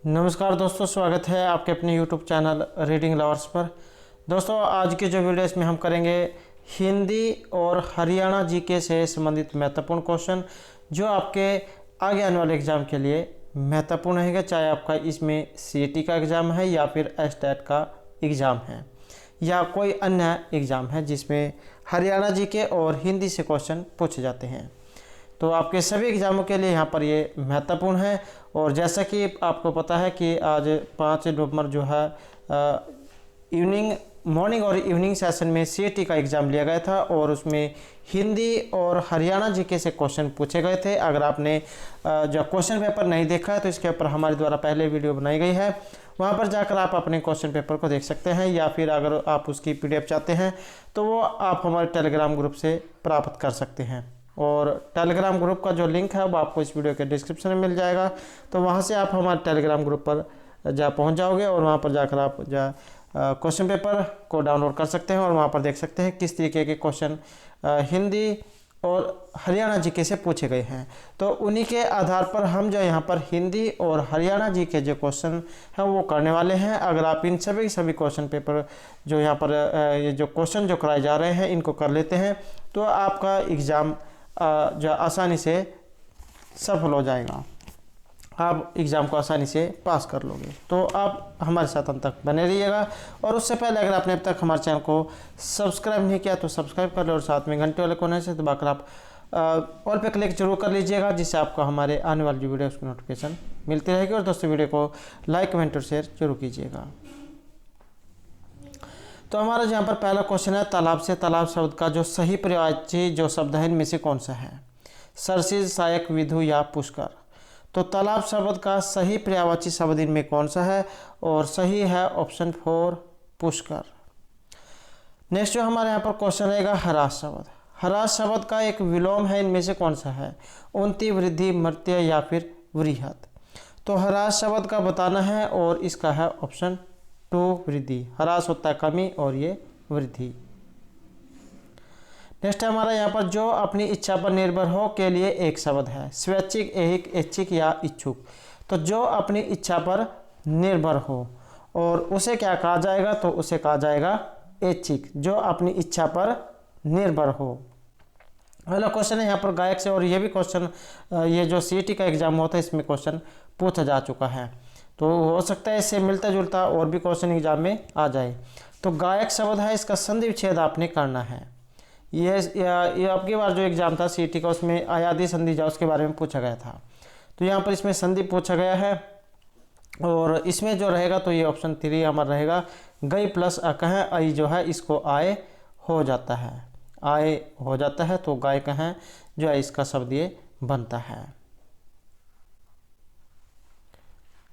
नमस्कार दोस्तों, स्वागत है आपके अपने YouTube चैनल रीडिंग लवर्स पर। दोस्तों, आज की जो वीडियो इसमें हम करेंगे हिंदी और हरियाणा जीके से संबंधित महत्वपूर्ण क्वेश्चन जो आपके आगे आने वाले एग्ज़ाम के लिए महत्वपूर्ण रहेगा, चाहे आपका इसमें CET का एग्ज़ाम है या फिर STAT का एग्ज़ाम है या कोई अन्य एग्ज़ाम है जिसमें हरियाणा जीके और हिंदी से क्वेश्चन पूछे जाते हैं। तो आपके सभी एग्ज़ामों के लिए यहाँ पर ये महत्वपूर्ण है। और जैसा कि आपको पता है कि आज 5 नवंबर जो है मॉर्निंग और इवनिंग सेशन में CET का एग्ज़ाम लिया गया था और उसमें हिंदी और हरियाणा जीके से क्वेश्चन पूछे गए थे। अगर आपने जो क्वेश्चन पेपर नहीं देखा है तो इसके ऊपर हमारे द्वारा पहले वीडियो बनाई गई है, वहाँ पर जाकर आप अपने क्वेश्चन पेपर को देख सकते हैं, या फिर अगर आप उसकी PDF चाहते हैं तो वो आप हमारे टेलीग्राम ग्रुप से प्राप्त कर सकते हैं। और टेलीग्राम ग्रुप का जो लिंक है वो आपको इस वीडियो के डिस्क्रिप्शन में मिल जाएगा, तो वहाँ से आप हमारे टेलीग्राम ग्रुप पर पहुँच जाओगे और वहाँ पर जाकर आप क्वेश्चन पेपर को डाउनलोड कर सकते हैं और वहाँ पर देख सकते हैं किस तरीके के क्वेश्चन हिंदी और हरियाणा जीके से पूछे गए हैं। तो उन्हीं के आधार पर हम जो यहाँ पर हिंदी और हरियाणा जीके जो क्वेश्चन हैं वो करने वाले हैं। अगर आप इन सभी क्वेश्चन पेपर जो यहाँ पर ये जो क्वेश्चन जो कराए जा रहे हैं इनको कर लेते हैं तो आपका एग्ज़ाम जो आसानी से सफल हो जाएगा, आप एग्ज़ाम को आसानी से पास कर लोगे। तो आप हमारे साथ अंत तक बने रहिएगा। और उससे पहले अगर आपने अब तक हमारे चैनल को सब्सक्राइब नहीं किया तो सब्सक्राइब कर लो और साथ में घंटे वाले कोने से दबाकर आप ऑल पे क्लिक जरूर कर लीजिएगा, जिससे आपको हमारे आने वाली वीडियो की नोटिफिकेशन मिलती रहेगी। और दोस्तों, वीडियो को लाइक, कमेंट और शेयर जरूर कीजिएगा। तो हमारा यहाँ पर पहला क्वेश्चन है, तालाब से तालाब शब्द का जो सही पर्यायवाची जो शब्द है इनमें से कौन सा है? सरसिज, सहायक, विधु या पुष्कर। तो तालाब शब्द का सही पर्यायवाची शब्द इनमें कौन सा है? और सही है ऑप्शन 4 पुष्कर। नेक्स्ट जो हमारे यहाँ पर क्वेश्चन रहेगा, हरास शब्द। हरास शब्द का एक विलोम है, इनमें से कौन सा है? उन्नति, वृद्धि, मर्त्य या फिर वृहत। तो हरास शब्द का बताना है और इसका है ऑप्शन 2 वृद्धि। हरास होता है कमी और ये वृद्धि। नेक्स्ट है हमारा यहाँ पर जो अपनी इच्छा पर निर्भर हो के लिए एक शब्द है, स्वैच्छिक, ऐहिक, ऐच्छिक या इच्छुक। तो जो अपनी इच्छा पर निर्भर हो और उसे क्या कहा जाएगा? तो उसे कहा जाएगा ऐच्छिक, जो अपनी इच्छा पर निर्भर हो। अगला क्वेश्चन है यहाँ पर गायक से, और ये भी क्वेश्चन ये जो CET का एग्जाम होता है इसमें क्वेश्चन पूछा जा चुका है, तो हो सकता है इससे मिलता जुलता और भी क्वेश्चन एग्जाम में आ जाए। तो गायक शब्द है, इसका संधि विच्छेद आपने करना है। ये आपकी बार जो एग्जाम था CET का उसमें आयादी संधि जा उसके बारे में पूछा गया था, तो यहाँ पर इसमें संधि पूछा गया है। और इसमें जो रहेगा तो ये ऑप्शन 3 हमारा रहेगा, गई प्लस अकह, आई जो है इसको आए हो जाता है, आए हो जाता है, तो गाय कहें जो है इसका शब्द ये बनता है।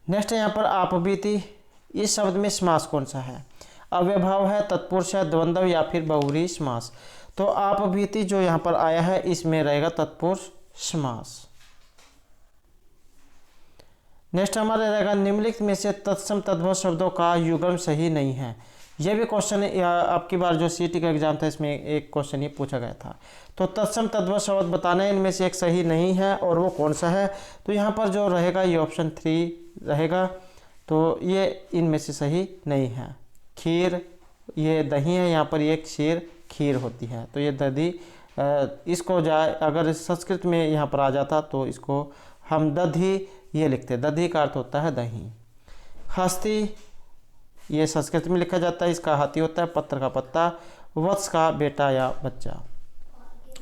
नेक्स्ट है यहाँ पर आपबीती। इस शब्द में समास कौन सा है? अव्ययभाव है, तत्पुरुष है, द्वंद्व या फिर बहुव्रीहि समास। तो आपबीती जो यहाँ पर आया है इसमें रहेगा तत्पुरुष समास। नेक्स्ट हमारा रहेगा, निम्नलिखित में से तत्सम तद्भव शब्दों का युग्म सही नहीं है। यह भी क्वेश्चन आपकी बार जो CET का एग्जाम था इसमें एक क्वेश्चन ये पूछा गया था। तो तत्सम तद्भव शब्द बताना है, इनमें से एक सही नहीं है और वो कौन सा है? तो यहाँ पर जो रहेगा ये ऑप्शन 3 रहेगा, तो ये इनमें से सही नहीं है। खीर, ये दही है, यहाँ पर ये क्षीर खीर होती है, तो ये दधी, इसको जाए अगर संस्कृत में यहाँ पर आ जाता तो इसको हम दधी ये लिखते, दधी का अर्थ होता है दही। हस्ती, ये संस्कृत में लिखा जाता है, इसका हाथी होता है, पत्र का पत्ता, वत्स का बेटा या बच्चा।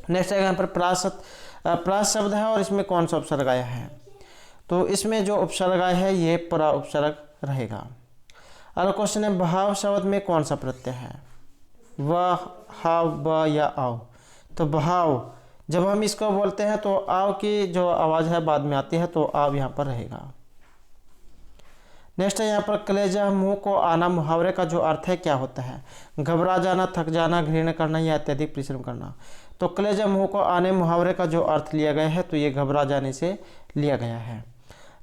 नेक्स्ट है यहाँ पर प्रास शब्द है और इसमें कौन सा उपसर्ग आया है? तो इसमें जो उपसर्ग आया है ये परा उपसर्ग रहेगा। अगला क्वेश्चन है, भाव शब्द में कौन सा प्रत्यय है? वह, हाव, ब या आव। तो भाव जब हम इसको बोलते हैं तो आव की जो आवाज़ है बाद में आती है, तो आव यहाँ पर रहेगा। नेक्स्ट है यहाँ पर कलेजा मुंह को आना, मुहावरे का जो अर्थ है क्या होता है? घबरा जाना, थक जाना, घृणा करना या अत्यधिक परिश्रम करना। तो कलेजा मुंह को आने मुहावरे का जो अर्थ लिया गया है तो ये घबरा जाने से लिया गया है।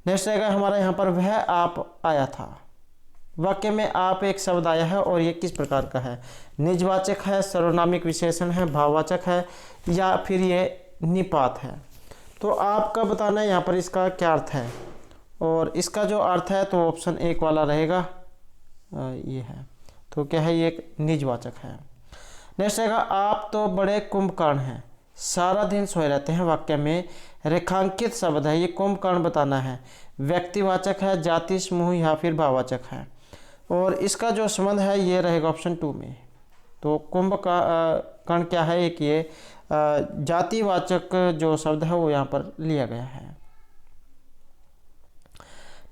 नेक्स्ट रहेगा हमारा यहाँ पर वह आप आया था। वाक्य में आप एक शब्द आया है और ये किस प्रकार का है? निजवाचक है, सर्वनामिक विशेषण है, भाववाचक है या फिर ये निपात है। तो आपका बताना है यहाँ पर इसका क्या अर्थ है। और इसका जो अर्थ है तो ऑप्शन 1 वाला रहेगा, ये है। तो क्या है, ये एक निजवाचक है। नेक्स्ट रहेगा, आप तो बड़े कुंभकर्ण हैं, सारा दिन सोए रहते हैं। वाक्य में रेखांकित शब्द है, ये कुंभकर्ण बताना है। व्यक्तिवाचक है, जाति समूह या फिर भाववाचक है। और इसका जो संबंध है ये रहेगा ऑप्शन 2 में। तो कुंभकर्ण क्या है, एक ये जातिवाचक जो शब्द है वो यहाँ पर लिया गया है।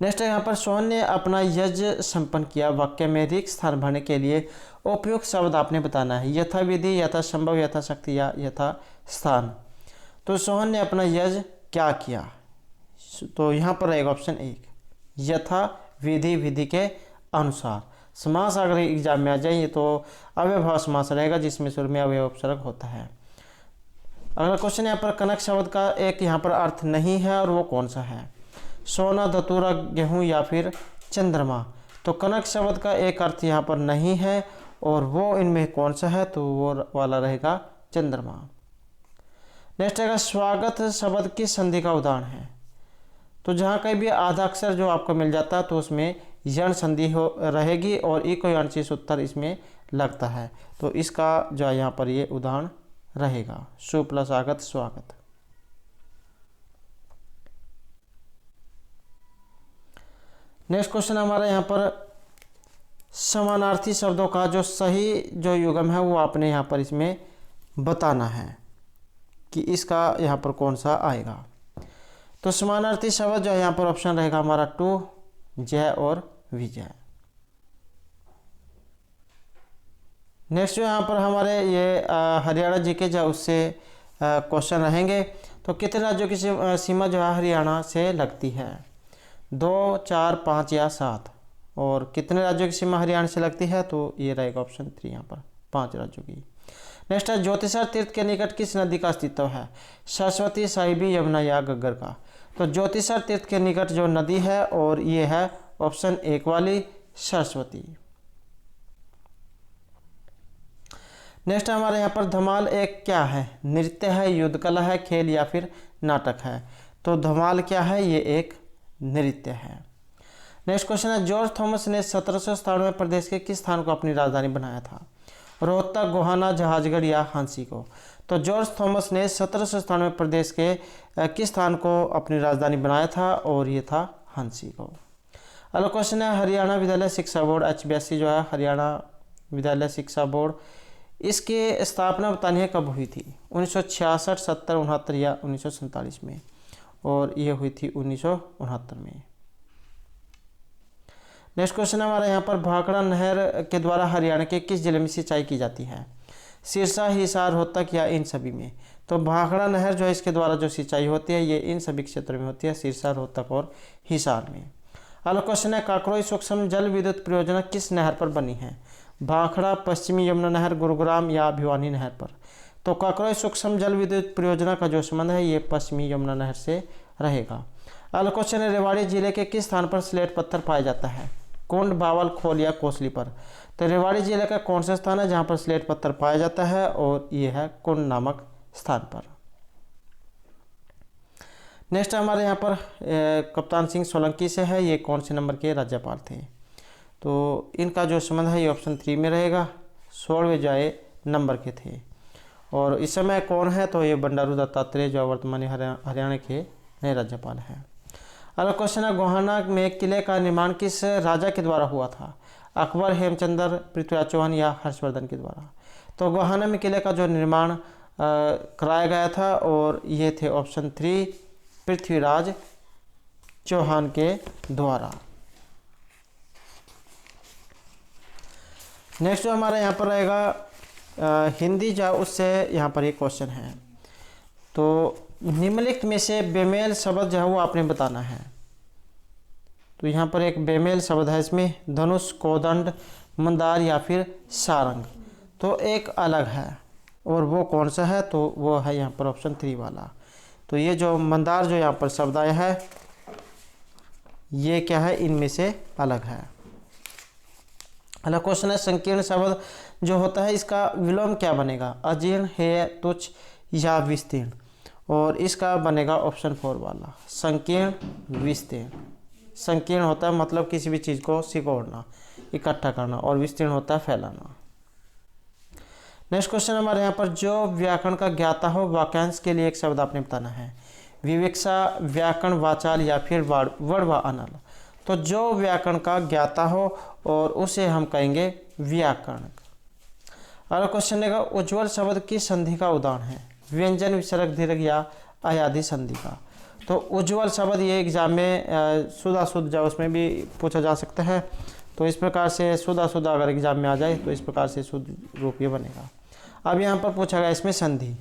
नेक्स्ट है यहाँ पर, सोहन ने अपना यज्ञ संपन्न किया। वाक्य में रिक्त स्थान भरने के लिए उपयुक्त शब्द आपने बताना है। यथाविधि, यथासंभव, यथाशक्ति या यथा स्थान। तो सोहन ने अपना यज्ञ क्या किया, तो यहाँ पर रहेगा ऑप्शन 1 यथा विधि, विधि के अनुसार। समास अगर एग्जाम में आ जाए तो अव्ययभाव समास रहेगा, जिसमें शुरू में अव्यय उपसर्ग होता है। अगला क्वेश्चन यहाँ पर, कनक शब्द का एक यहाँ पर अर्थ नहीं है और वो कौन सा है। सोना, धतूरा, गेहूं या फिर चंद्रमा। तो कनक शब्द का एक अर्थ यहाँ पर नहीं है और वो इनमें कौन सा है, तो वो वाला रहेगा चंद्रमा। नेक्स्ट रहेगा, स्वागत शब्द किस संधि का उदाहरण है। तो जहाँ कहीं भी आधा अक्षर जो आपको मिल जाता है तो उसमें यण संधि हो रहेगी और इको यण सूत्र इसमें लगता है। तो इसका जो यहाँ पर ये उदाहरण रहेगा सु प्लस आगत स्वागत। नेक्स्ट क्वेश्चन हमारा यहाँ पर, समानार्थी शब्दों का जो सही जो युग्म है वो आपने यहाँ पर इसमें बताना है कि इसका यहाँ पर कौन सा आएगा। तो समानार्थी शब्द जो है यहाँ पर ऑप्शन रहेगा हमारा 2 जय और विजय। नेक्स्ट जो यहाँ पर हमारे ये हरियाणा जीके जो उससे क्वेश्चन रहेंगे। तो कितने राज्यों की सीमा जो है हरियाणा से लगती है, 2, 4, 5 या 7। और कितने राज्यों की सीमा हरियाणा से लगती है, तो ये रहेगा ऑप्शन 3 यहाँ पर 5 राज्यों की। नेक्स्ट है, ज्योतिषर तीर्थ के निकट किस नदी का अस्तित्व है, सरस्वती, साहिबी, यमुना या घग्गर का। तो ज्योतिषर तीर्थ के निकट जो नदी है और ये है ऑप्शन 1 वाली सरस्वती। नेक्स्ट हमारे यहाँ पर, धमाल एक क्या है, नृत्य है, युद्ध कला है, खेल या फिर नाटक है। तो धमाल क्या है, ये एक नृत्य है। नेक्स्ट क्वेश्चन है, जॉर्ज थॉमस ने 1797 प्रदेश के किस स्थान को अपनी राजधानी बनाया था, रोहतक, गोहाना, जहाजगढ़ या हांसी को। तो जॉर्ज थॉमस ने 1797 प्रदेश के किस स्थान को अपनी राजधानी बनाया था, और ये था हांसी को। अगला क्वेश्चन है, हरियाणा विद्यालय शिक्षा बोर्ड HBSC जो है हरियाणा विद्यालय शिक्षा बोर्ड, इसकी स्थापना बतानी है कब हुई थी, 1966, 70, 69 या 1947 में। और ये हुई थी 1969 में। नेक्स्ट क्वेश्चन हमारा यहाँ पर, भाखड़ा नहर के द्वारा हरियाणा के किस जिले में सिंचाई की जाती है, सिरसा, हिसार, रोहतक या इन सभी में। तो भाखड़ा नहर जो है इसके द्वारा जो सिंचाई होती है ये इन सभी क्षेत्रों में होती है, सिरसा, रोहतक और हिसार में। अगला क्वेश्चन है, काकरोई सूक्ष्म जल विद्युत परियोजना किस नहर पर बनी है, भाखड़ा, पश्चिमी यमुना नहर, गुरुग्राम या भिवानी नहर पर। तो काकरोई सूक्ष्म जल विद्युत परियोजना का जो संबंध है ये पश्चिमी यमुना नहर से रहेगा। अगला क्वेश्चन है, रेवाड़ी जिले के किस स्थान पर स्लेट पत्थर पाया जाता है, कुंड, बावल, खोल या कोसली पर। तो रेवाड़ी जिले का कौन सा स्थान है जहाँ पर स्लेट पत्थर पाया जाता है, और ये है कुंड नामक स्थान पर। नेक्स्ट हमारे यहाँ पर कप्तान सिंह सोलंकी से है, ये कौन से नंबर के राज्यपाल थे। तो इनका जो संबंध है ये ऑप्शन 3 में रहेगा, 16वें जो नंबर के थे। और इस समय कौन है, तो ये बंडारू दत्तात्रेय जो वर्तमान हरियाणा के नए राज्यपाल हैं। अगला क्वेश्चन है, गोहाना में किले का निर्माण किस राजा के द्वारा हुआ था, अकबर, हेमचंद्र, पृथ्वीराज चौहान या हर्षवर्धन के द्वारा। तो गोहाना में किले का जो निर्माण कराया गया था और ये थे ऑप्शन 3 पृथ्वीराज चौहान के द्वारा। नेक्स्ट जो हमारा यहाँ पर रहेगा हिंदी जो उससे यहाँ पर एक क्वेश्चन है। तो निम्नलिखित में से बेमेल शब्द जो है वो आपने बताना है। तो यहाँ पर एक बेमेल शब्द है, इसमें धनुष, कोदंड, मंदार या फिर सारंग। तो एक अलग है और वो कौन सा है, तो वो है यहाँ पर ऑप्शन 3 वाला। तो ये जो मंदार जो यहाँ पर शब्द आया है ये क्या है, इनमें से अलग है। अगला क्वेश्चन है, संकीर्ण शब्द जो होता है इसका विलोम क्या बनेगा, अजीर्ण, हेय, तुच्छ या विस्तीर्ण। और इसका बनेगा ऑप्शन 4 वाला, संकीर्ण विस्तीर्ण। संकीर्ण होता है मतलब किसी भी चीज़ को सिकोड़ना, इकट्ठा करना, और विस्तीर्ण होता है फैलाना। नेक्स्ट क्वेश्चन हमारे यहाँ पर, जो व्याकरण का ज्ञाता हो वाक्यांश के लिए एक शब्द आपने बताना है। विवेक्षा, व्याकरण, वाचाल या फिर वर्ण व अनल। तो जो व्याकरण का ज्ञाता हो और उसे हम कहेंगे व्याकरण। अगला क्वेश्चन है, उज्ज्वल शब्द की संधि का उदाहरण है। व्यंजन, विसर्ग, दीर्घ या अयादि संधि का। तो उज्ज्वल शब्द ये एग्जाम में शुदा शुद्ध जा उसमें भी पूछा जा सकता है। तो इस प्रकार से शुदा शुद्ध अगर एग्जाम में आ जाए तो इस प्रकार से शुद्ध रूप ये बनेगा। अब यहाँ पर पूछा गया इसमें संधि,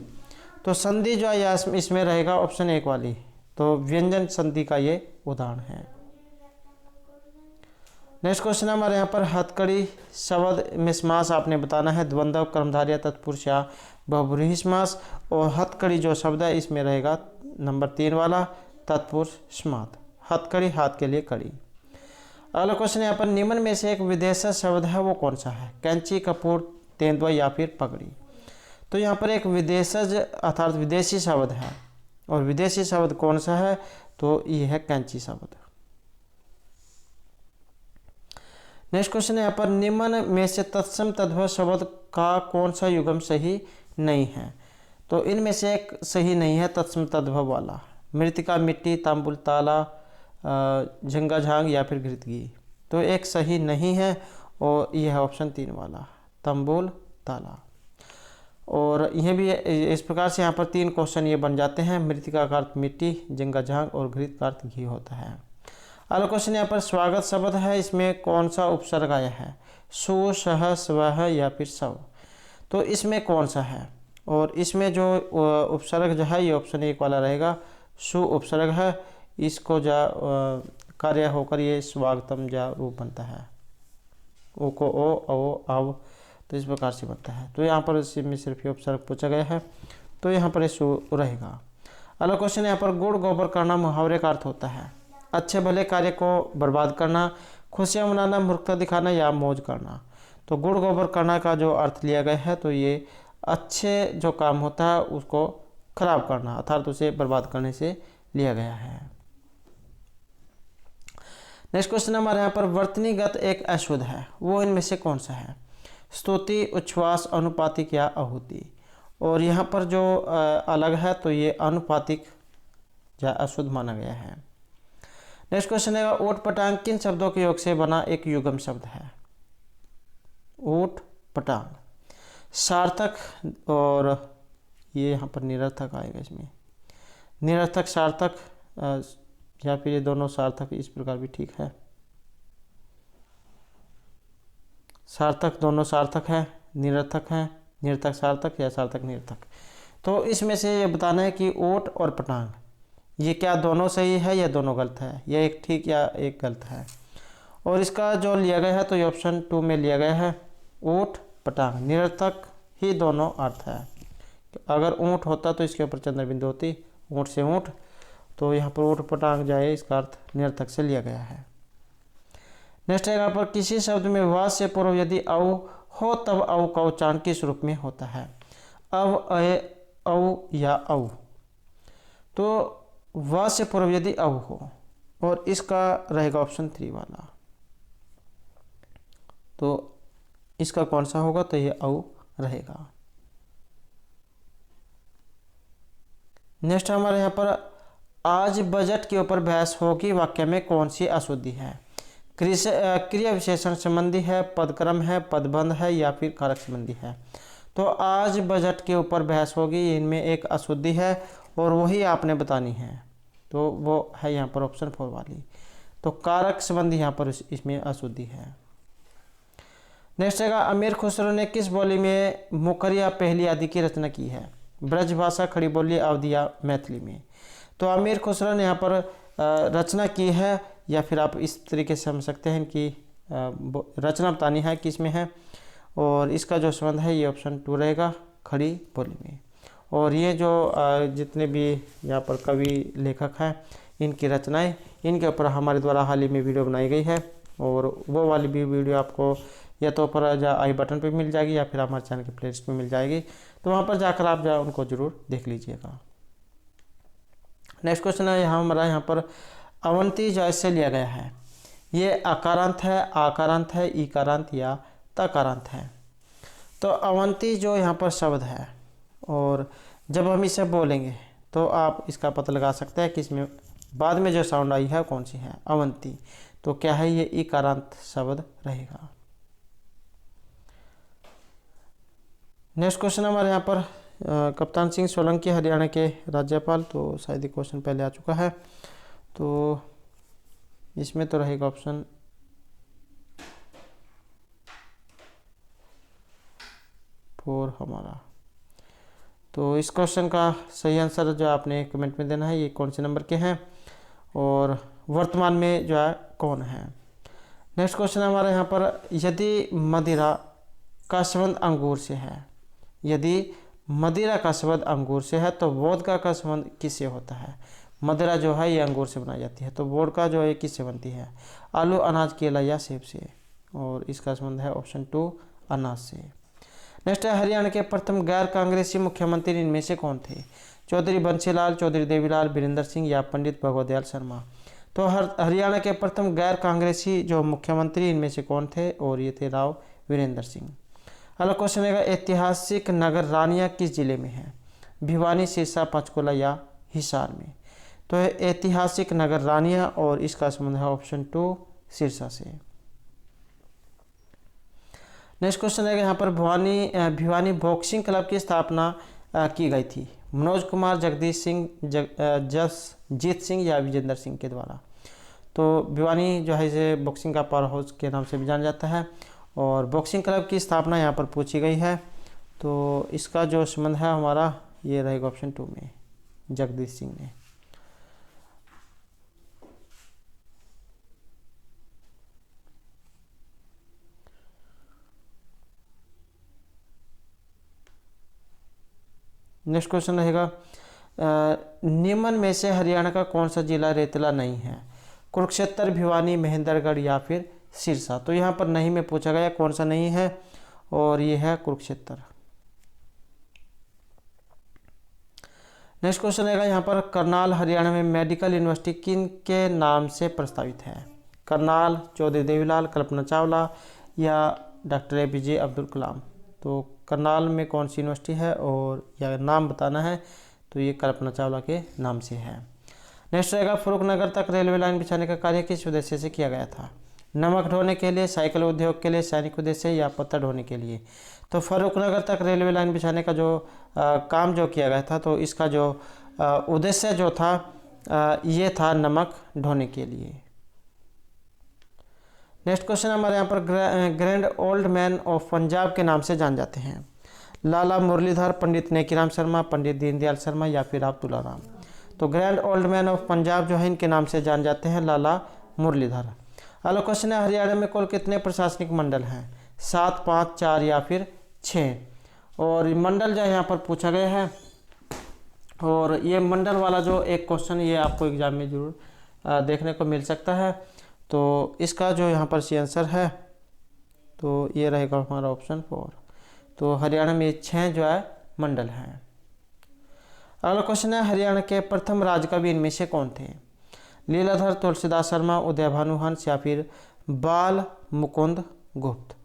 तो संधि जो है इसमें रहेगा ऑप्शन 1 वाली, तो व्यंजन संधि का ये उदाहरण है। नेक्स्ट क्वेश्चन हमारे यहाँ पर, हथकड़ी शब्द में समास आपने बताना है। द्वंद्व, कर्मधारय, तत्पुरुष या बहुब्रीहि समास। और हथकड़ी जो शब्द है इसमें रहेगा नंबर 3 वाला, तत्पुरुष समास। हथकड़ी, हाथ के लिए कड़ी। अगला क्वेश्चन यहाँ पर, निम्न में से एक विदेशी शब्द है वो कौन सा है। कैंची, कपूर, तेंदुआ या फिर पगड़ी। तो यहाँ पर एक विदेशज अर्थात विदेशी शब्द है, और विदेशी शब्द कौन सा है, तो ये है कैंची शब्द। नेक्स्ट क्वेश्चन है यहाँ पर, निम्न में से तत्सम तद्भव शब्द का कौन सा युग्म सही नहीं है। तो इनमें से एक सही नहीं है तत्सम तद्भव वाला। मृतिका, मिट्टी, तांबुल, ताला, झंगा झांग या फिर घृतगी। तो एक सही नहीं है और यह है ऑप्शन 3 वाला, तंबुल, ताला। और यह भी इस प्रकार से यहाँ पर 3 क्वेश्चन ये बन जाते हैं। मृतिका का अर्थ मिट्टी, झंगा झांग और घृत का अर्थ घी होता है। अगला क्वेश्चन यहाँ पर, स्वागत शब्द है, इसमें कौन सा उपसर्ग आया है। सु, सह, स्वह या फिर सव। तो इसमें कौन सा है, और इसमें जो उपसर्ग जो है ये ऑप्शन 1 वाला रहेगा, सु उपसर्ग है। इसको जा कार्य होकर ये स्वागतम जा रूप बनता है, ओ को ओ अव, तो इस प्रकार से बनता है। तो यहाँ पर इसमें सिर्फ ये उपसर्ग पूछा गया है, तो यहाँ पर ये सु रहेगा। अगला क्वेश्चन यहाँ पर, गुड़ गोबर करना मुहावरे का अर्थ होता है। अच्छे भले कार्य को बर्बाद करना, खुशियाँ मनाना, मूर्खता दिखाना या मौज करना। तो गुड़ गोबर करना का जो अर्थ लिया गया है तो ये अच्छे जो काम होता है उसको खराब करना अर्थात उसे बर्बाद करने से लिया गया है। नेक्स्ट क्वेश्चन हमारे यहाँ पर, वर्तनीगत एक अशुद्ध है, वो इनमें से कौन सा है। स्तुति, उच्छ्वास, अनुपातिक या आहुति। और यहाँ पर जो अलग है तो ये अनुपातिक या अशुद्ध माना गया है। नेक्स्ट क्वेश्चन है, ऊट पटांग किन शब्दों के योग से बना एक युग्म शब्द है। ऊट पटांग, सार्थक, और ये यहाँ पर निरर्थक आएगा। इसमें निरर्थक, सार्थक या फिर ये दोनों सार्थक, इस प्रकार भी ठीक है। सार्थक, दोनों सार्थक है, निरर्थक है, निरर्थक सार्थक या सार्थक निरर्थक। तो इसमें से ये बताना है कि ऊट और पटांग ये क्या दोनों सही है या दोनों गलत है, या एक ठीक या एक गलत है। और इसका जो लिया गया है तो ये ऑप्शन 2 में लिया गया है, ऊट पटांग निरर्थक ही दोनों अर्थ है। अगर ऊँट होता तो इसके ऊपर चंद्र बिंदु होती, ऊँट से ऊँट, तो यहाँ पर ऊट पटांग जाए इसका अर्थ निरर्थक से लिया गया है। नेक्स्ट है यहाँ पर, किसी शब्द में वा से पूर्व यदि औ हो तब औ का उच्चारण किस रूप में होता है। अव, अय, औ या औ। तो वा से पूर्व यदि औ हो, और इसका रहेगा ऑप्शन 3 वाला। तो इसका कौन सा होगा, तो ये औ रहेगा। नेक्स्ट हमारे यहाँ पर, आज बजट के ऊपर बहस होगी, वाक्य में कौन सी अशुद्धि है। क्रिया विशेषण संबंधी है, पदक्रम है, पदबंध है या फिर कारक संबंधी है। तो आज बजट के ऊपर बहस होगी, इनमें एक अशुद्धि है और वही आपने बतानी है। तो वो है यहाँ पर ऑप्शन 4 वाली, तो कारक संबंधी यहाँ पर इसमें अशुद्धि है। नेक्स्ट है, अमीर खुसरो ने किस बोली में मुखरिया पहली आदि की रचना की है। ब्रजभाषा, खड़ी बोली, अवधी या मैथिली में। तो अमीर खुसरो ने यहाँ पर रचना की है, या फिर आप इस तरीके से समझ सकते हैं कि रचना बतानी है किस में है, और इसका जो संबंध है ये ऑप्शन 2 रहेगा, खड़ी बोली में। और ये जो जितने भी यहाँ पर कवि लेखक हैं इनकी रचनाएं, इनके ऊपर हमारे द्वारा हाल ही में वीडियो बनाई गई है, और वो वाली भी वीडियो आपको या तो ऊपर आई बटन पे मिल जाएगी या फिर हमारे चैनल के प्लेलिस्ट में मिल जाएगी। तो वहाँ पर जाकर आप उनको ज़रूर देख लीजिएगा। नेक्स्ट क्वेश्चन है हमारा यहाँ पर, अवंती जो इससे लिया गया है, ये अकारांत है, आकारांत है, ईकारांत या तकारांत है। तो अवंती जो यहाँ पर शब्द है, और जब हम इसे बोलेंगे तो आप इसका पता लगा सकते हैं कि इसमें बाद में जो साउंड आई है कौन सी है, अवंती। तो क्या है, ये ईकारांत शब्द रहेगा। नेक्स्ट क्वेश्चन हमारे यहाँ पर कप्तान सिंह सोलंकी हरियाणा के राज्यपाल, तो शायद ये क्वेश्चन पहले आ चुका है, तो इसमें तो रहेगा ऑप्शन फोर हमारा। तो इस क्वेश्चन का सही आंसर जो आपने कमेंट में देना है, ये कौन से नंबर के हैं और वर्तमान में जो है कौन है। नेक्स्ट क्वेश्चन हमारे यहाँ पर, यदि मदिरा का संबंध अंगूर से है, यदि मदिरा का संबंध अंगूर से है तो वोदका का संबंध किससे होता है। मदिरा जो है ये अंगूर से बनाई जाती है, तो वोदका जो है किससे बनती है, आलू, अनाज, केला या सेब से, और इसका संबंध है ऑप्शन 2 अनाज से। नेक्स्ट है, हरियाणा के प्रथम गैर कांग्रेसी मुख्यमंत्री इनमें से कौन थे। चौधरी बंसीलाल, चौधरी देवीलाल, वीरेंद्र सिंह या पंडित भगवत दयाल शर्मा। तो हरियाणा के प्रथम गैर कांग्रेसी जो मुख्यमंत्री इनमें से कौन थे, और ये थे राव वीरेंद्र सिंह। अगला क्वेश्चन है, ऐतिहासिक नगर रानिया किस जिले में है, भिवानी, सिरसा, पंचकुला या हिसार में। तो ऐतिहासिक नगर रानिया, और इसका संबंध है ऑप्शन 2 सिरसा से। नेक्स्ट क्वेश्चन है, यहाँ पर भिवानी बॉक्सिंग क्लब की स्थापना की गई थी, मनोज कुमार, जगदीश सिंह, जसजीत सिंह या विजेंद्र सिंह के द्वारा। तो भिवानी जो है इसे बॉक्सिंग का पावर हाउस के नाम से भी जाना जाता है, और बॉक्सिंग क्लब की स्थापना यहाँ पर पूछी गई है, तो इसका जो संबंध है हमारा ये रहेगा ऑप्शन 2 में, जगदीश सिंह ने। नेक्स्ट क्वेश्चन रहेगा, निम्न में से हरियाणा का कौन सा जिला रेतला नहीं है, कुरुक्षेत्र, भिवानी, महेंद्रगढ़ या फिर सिरसा। तो यहाँ पर नहीं में पूछा गया कौन सा नहीं है, और ये है कुरुक्षेत्र। नेक्स्ट क्वेश्चन रहेगा यहाँ पर, करनाल हरियाणा में मेडिकल यूनिवर्सिटी किन के नाम से प्रस्तावित है, करनाल, चौधरी देवीलाल, कल्पना चावला या डॉक्टर APJ अब्दुल कलाम। तो करनाल में कौन सी यूनिवर्सिटी है और या नाम बताना है, तो ये कल्पना चावला के नाम से है। नेक्स्ट रहेगा, फरुखनगर तक रेलवे लाइन बिछाने का कार्य किस उद्देश्य से किया गया था, नमक ढोने के लिए, साइकिल उद्योग के लिए, सैनिक उद्देश्य या पत्थर ढोने के लिए। तो फरुखनगर तक रेलवे लाइन बिछाने का जो काम जो किया गया था, तो इसका जो उद्देश्य जो था ये था नमक ढोने के लिए। नेक्स्ट क्वेश्चन हमारे यहाँ पर, grand old man of Punjab के नाम से जान जाते हैं, लाला मुरलीधर, पंडित नेकीराम शर्मा, पंडित दीनदयाल शर्मा या फिर अब्दुल्ला राम। तो grand old man of Punjab जो है इनके नाम से जान जाते हैं लाला मुरलीधर। अगला क्वेश्चन है, हरियाणा में कुल कितने प्रशासनिक मंडल हैं, 7, 5, 4 या फिर 6। और मंडल जो यहाँ पर पूछा गया है, और ये मंडल वाला जो एक क्वेश्चन ये आपको एग्जाम में जरूर देखने को मिल सकता है। तो इसका जो यहाँ पर सी आंसर है, तो ये रहेगा हमारा ऑप्शन 4। तो हरियाणा में 6 जो है मंडल हैं। अगला क्वेश्चन है, हरियाणा के प्रथम राजकवि इनमें से कौन थे, लीलाधर, तुलसीदास शर्मा, उदय भानु हंस या फिर बाल मुकुंद गुप्त।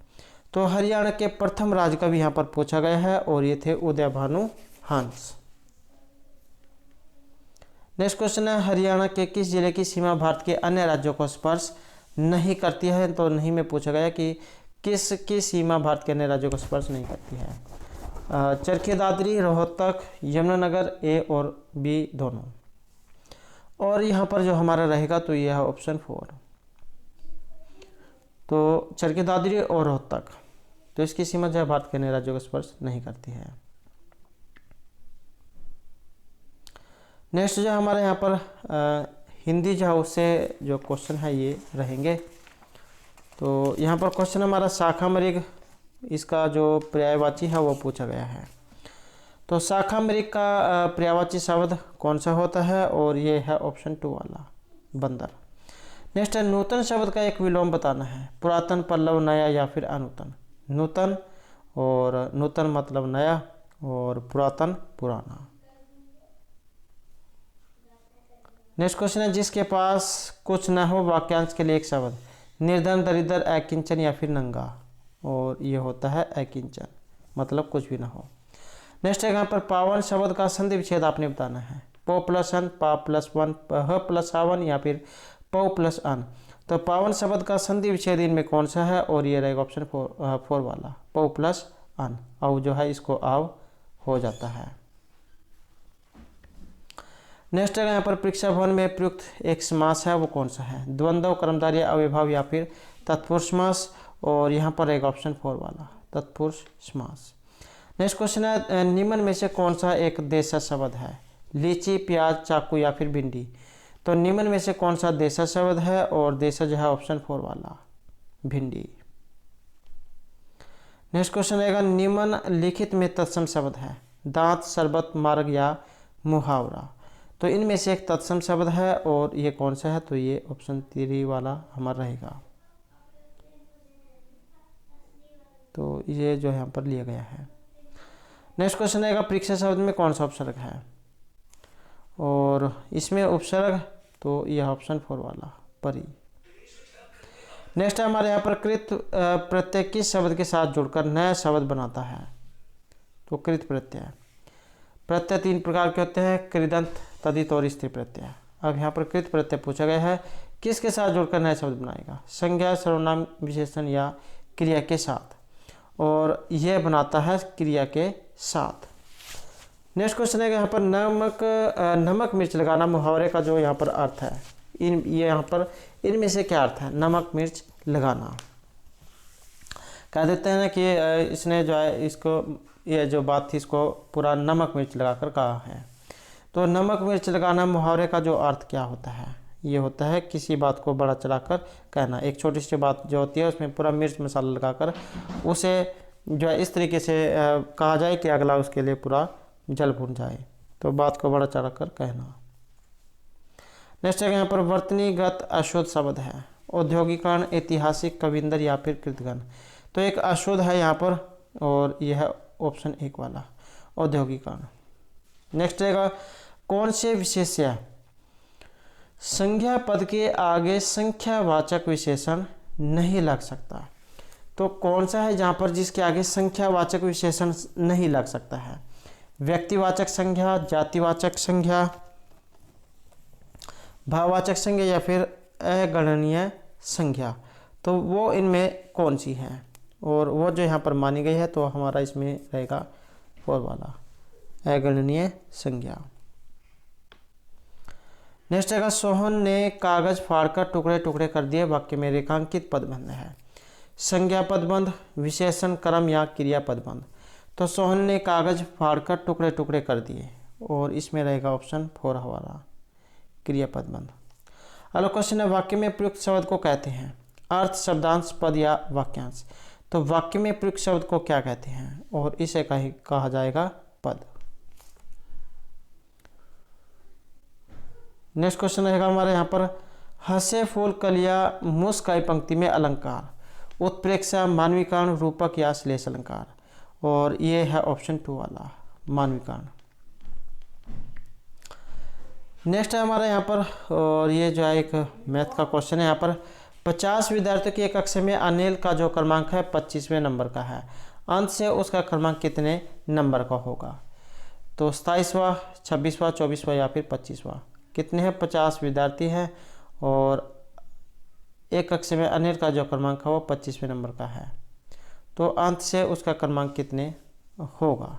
तो हरियाणा के प्रथम राजकवि यहाँ पर पूछा गया है, और ये थे उदय भानु हंस। नेक्स्ट क्वेश्चन है, हरियाणा के किस जिले की सीमा भारत के अन्य राज्यों को स्पर्श नहीं करती है। तो नहीं में पूछा गया कि किसकी सीमा भारत के अन्य राज्यों को स्पर्श नहीं करती है, चरखी दादरी, रोहतक, यमुनानगर, A और B दोनों। और यहाँ पर जो हमारा रहेगा तो यह है ऑप्शन 4, तो चरखी दादरी और रोहतक, तो इसकी सीमा जो है भारत के अन्य राज्यों को स्पर्श नहीं करती है। नेक्स्ट जो हमारे यहाँ पर हिंदी जो है उससे जो क्वेश्चन है ये रहेंगे। तो यहाँ पर क्वेश्चन हमारा शाखा मृग, इसका जो पर्यायवाची है वो पूछा गया है। तो शाखा मृग का पर्यायवाची शब्द कौन सा होता है, और ये है ऑप्शन 2 वाला, बंदर। नेक्स्ट है, नूतन शब्द का एक विलोम बताना है, पुरातन, पल्लव, नया या फिर अनूतन। नूतन, और नूतन मतलब नया, और पुरातन पुराना। नेक्स्ट क्वेश्चन है, जिसके पास कुछ न हो वाक्यांश के लिए एक शब्द, निर्धन, दरिद्र, अकिंचन या फिर नंगा, और ये होता है अकिंचन, मतलब कुछ भी ना हो। नेक्स्ट है यहाँ पर पावन शब्द का संधि विच्छेद आपने बताना है, पो प्लस अन, पा प्लस वन, ह प्लस आवन या फिर पौ प्लस अन। तो पावन शब्द का संधि विच्छेद इनमें कौन सा है, और ये रहेगा ऑप्शन 4 वाला, पौ प्लस अन, आव जो है इसको आव हो जाता है। नेक्स्ट है यहाँ पर परीक्षा भवन में प्रयुक्त एक समास है, वो कौन सा है, द्वंद्व, कर्मधारय, अव्ययभाव या फिर तत्पुरुष समास, और यहाँ पर एक ऑप्शन 4 वाला तत्पुरुष समास। नेक्स्ट क्वेश्चन है, निम्न में से कौन सा एक देशज शब्द है, लीची, प्याज, चाकू या फिर भिंडी। तो निम्न में से कौन सा देशज शब्द है, और देशज है ऑप्शन 4 वाला भिंडी। नेक्स्ट क्वेश्चन रहेगा, निम्न लिखित में तत्सम शब्द है, दांत, शरबत, मार्ग या मुहावरा। तो इनमें से एक तत्सम शब्द है, और ये कौन सा है, तो ये ऑप्शन 3 वाला हमारा रहेगा। तो ये जो यहाँ पर लिया गया है। नेक्स्ट क्वेश्चन रहेगा, परीक्षा शब्द में कौन सा उपसर्ग है, और इसमें उपसर्ग तो यह ऑप्शन 4 वाला परी। नेक्स्ट है हमारे यहाँ पर कृत प्रत्यय किस शब्द के साथ जुड़कर नया शब्द बनाता है, तो कृत प्रत्यय। प्रत्यय 3 प्रकार के होते हैं, कृदंत, तदित और स्त्री प्रत्यय। अब यहाँ पर कृत प्रत्यय पूछा गया है, किसके साथ जुड़कर नया शब्द बनाएगा, संज्ञा, सर्वनाम, विशेषण या क्रिया के साथ, और यह बनाता है क्रिया के साथ। नेक्स्ट क्वेश्चन है यहाँ पर नमक मिर्च लगाना मुहावरे का जो यहाँ पर अर्थ है, ये यहाँ पर इनमें से क्या अर्थ है, नमक मिर्च लगाना। कह देते हैं ना कि इसने जो है इसको, ये जो बात थी इसको पूरा नमक मिर्च लगाकर कहा है। तो नमक मिर्च लगाना मुहावरे का जो अर्थ क्या होता है, ये होता है किसी बात को बड़ा चढ़ाकर कहना, एक छोटी सी बात जो होती है उसमें पूरा मिर्च मसाला लगाकर उसे जो है इस तरीके से कहा जाए कि अगला उसके लिए पूरा जल भून जाए, तो बात को बड़ा चढ़ाकर कहना। नेक्स्ट है यहाँ पर वर्तनीगत अशुद्ध शब्द है, औद्योगिकरण, ऐतिहासिक, कविंदर या फिर कृतगण। तो एक अशुद्ध है यहाँ पर, और यह है ऑप्शन 1 वाला औद्योगिकरण। नेक्स्ट रहेगा, कौन से विशेष्य संज्ञा पद के आगे संख्यावाचक विशेषण नहीं लग सकता। तो कौन सा है जहाँ पर जिसके आगे संख्यावाचक विशेषण नहीं लग सकता है, व्यक्तिवाचक संज्ञा, जातिवाचक संज्ञा, भाववाचक संज्ञा या फिर अगणनीय संज्ञा। तो वो इनमें कौन सी है, और वो जो यहाँ पर मानी गई है तो हमारा इसमें रहेगा 4 वाला अगणनीय संज्ञा। नेक्स्ट है, सोहन ने कागज फाड़कर टुकड़े टुकड़े कर दिए, वाक्य में रेखांकित पदबंध है, संज्ञा पदबंध, विशेषण, कर्म या क्रिया पदबंध। तो सोहन ने कागज फाड़कर टुकड़े टुकड़े कर दिए, और इसमें रहेगा ऑप्शन 4 वाला क्रिया पदबंध। अगला क्वेश्चन है, वाक्य में प्रयुक्त शब्द को कहते हैं अर्थ, शब्दांश, पद या वाक्यांश। तो वाक्य में प्रयुक्त शब्द को क्या कहते हैं, और इसे कहा जाएगा पद। नेक्स्ट क्वेश्चन रहेगा हमारे यहाँ पर, हंसे फूल कलिया मुस्काई पंक्ति में अलंकार, उत्प्रेक्षा, मानवीकरण, रूपक या श्लेष अलंकार, और ये है ऑप्शन 2 वाला मानवीकरण। नेक्स्ट है हमारा यहाँ पर, और ये जो है एक मैथ का क्वेश्चन है यहाँ पर, 50 विद्यार्थियों की एक कक्षा में अनिल का जो क्रमांक है 25वें नंबर का है, अंत से उसका क्रमांक कितने नंबर का होगा। तो 27वां, 26वां, 24वां या फिर 25वां। कितने हैं, 50 विद्यार्थी हैं, और एक कक्षा में अनिल का जो क्रमांक है वो 25वें नंबर का है, तो अंत से उसका क्रमांक कितने होगा,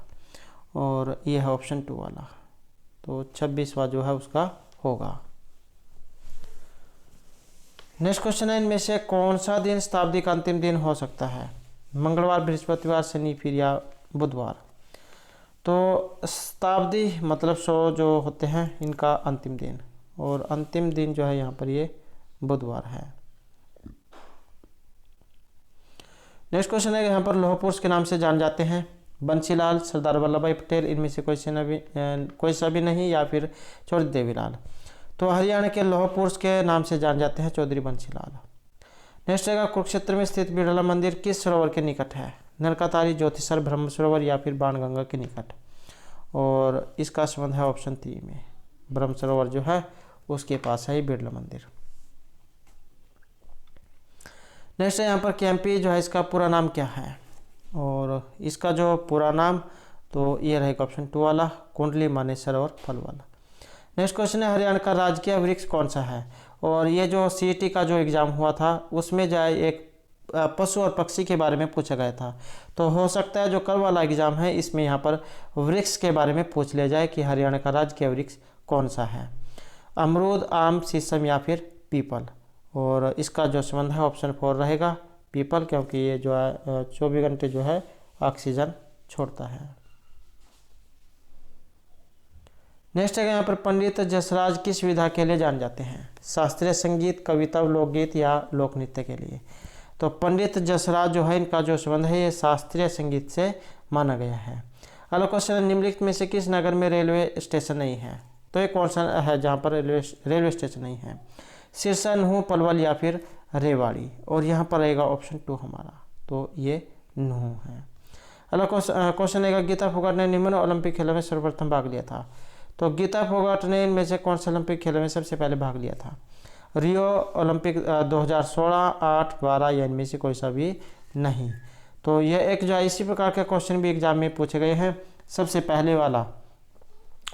और ये है ऑप्शन 2 वाला, तो 26वां जो है उसका होगा। नेक्स्ट क्वेश्चन है, इनमें से कौन सा दिन शताब्दी का अंतिम दिन हो सकता है, मंगलवार, बृहस्पतिवार, शनि, फिर या बुधवार। तो शताब्दी मतलब 100 जो होते हैं इनका अंतिम दिन, और अंतिम दिन जो है यहाँ पर ये बुधवार है। नेक्स्ट क्वेश्चन है, यहाँ पर लौह पुरुष के नाम से जान जाते हैं बंसीलाल, सरदार वल्लभ भाई पटेल, इनमें से कोई सा भी नहीं, या फिर चौधरी देवीलाल। तो हरियाणा के लौह पुरुष के नाम से जान जाते हैं चौधरी बंसीलाल। नेक्स्ट है, कुरुक्षेत्र में स्थित बिरला मंदिर किस सरोवर के निकट है, नरकातारी, ज्योतिसर, ब्रह्म सरोवर या फिर बाणगंगा के निकट, और इसका संबंध है ऑप्शन 3 में, ब्रह्म सरोवर जो है उसके पास है बिरला मंदिर। नेक्स्ट है यहाँ पर केम्पी जो है इसका पूरा नाम क्या है, और इसका जो पूरा नाम तो ये रहेगा ऑप्शन 2 वाला, कुंडली, मानेसर और फल वाला। नेक्स्ट क्वेश्चन है हरियाणा का राजकीय वृक्ष कौन सा है, और ये जो सीईटी का जो एग्ज़ाम हुआ था उसमें जो है एक पशु और पक्षी के बारे में पूछा गया था, तो हो सकता है जो कल वाला एग्ज़ाम है इसमें यहाँ पर वृक्ष के बारे में पूछ लिया जाए कि हरियाणा का राजकीय वृक्ष कौन सा है, अमरूद, आम, शीशम या फिर पीपल। और इसका जो संबंध है ऑप्शन 4 रहेगा, पीपल, क्योंकि ये जो है 24 घंटे जो है ऑक्सीजन छोड़ता है। नेक्स्ट है यहाँ पर पंडित जसराज किस विधा के लिए जाने जाते हैं, शास्त्रीय संगीत, कविता, लोकगीत या लोक नृत्य के लिए। तो पंडित जसराज जो है इनका जो संबंध है ये शास्त्रीय संगीत से माना गया है। अगला क्वेश्चन है निम्नलिखित में से किस नगर में रेलवे स्टेशन नहीं है, तो ये कौन सा है जहाँ पर रेलवे स्टेशन नहीं है, सिरसा, नुह, पलवल या फिर रेवाड़ी। और यहाँ पर रहेगा ऑप्शन 2 हमारा, तो ये नुह है। अगला क्वेश्चन रहेगा गीता फोगाट ने निम्न ओलंपिक खेलों में सर्वप्रथम भाग लिया था, तो गीता फोगाट ने इनमें से कौन से ओलंपिक खेलों में सबसे पहले भाग लिया था, रियो ओलंपिक 2016, 8, 12 या इनमें से कोई सा भी नहीं। तो यह एक जो है इसी प्रकार के क्वेश्चन भी एग्जाम में पूछे गए हैं, सबसे पहले वाला,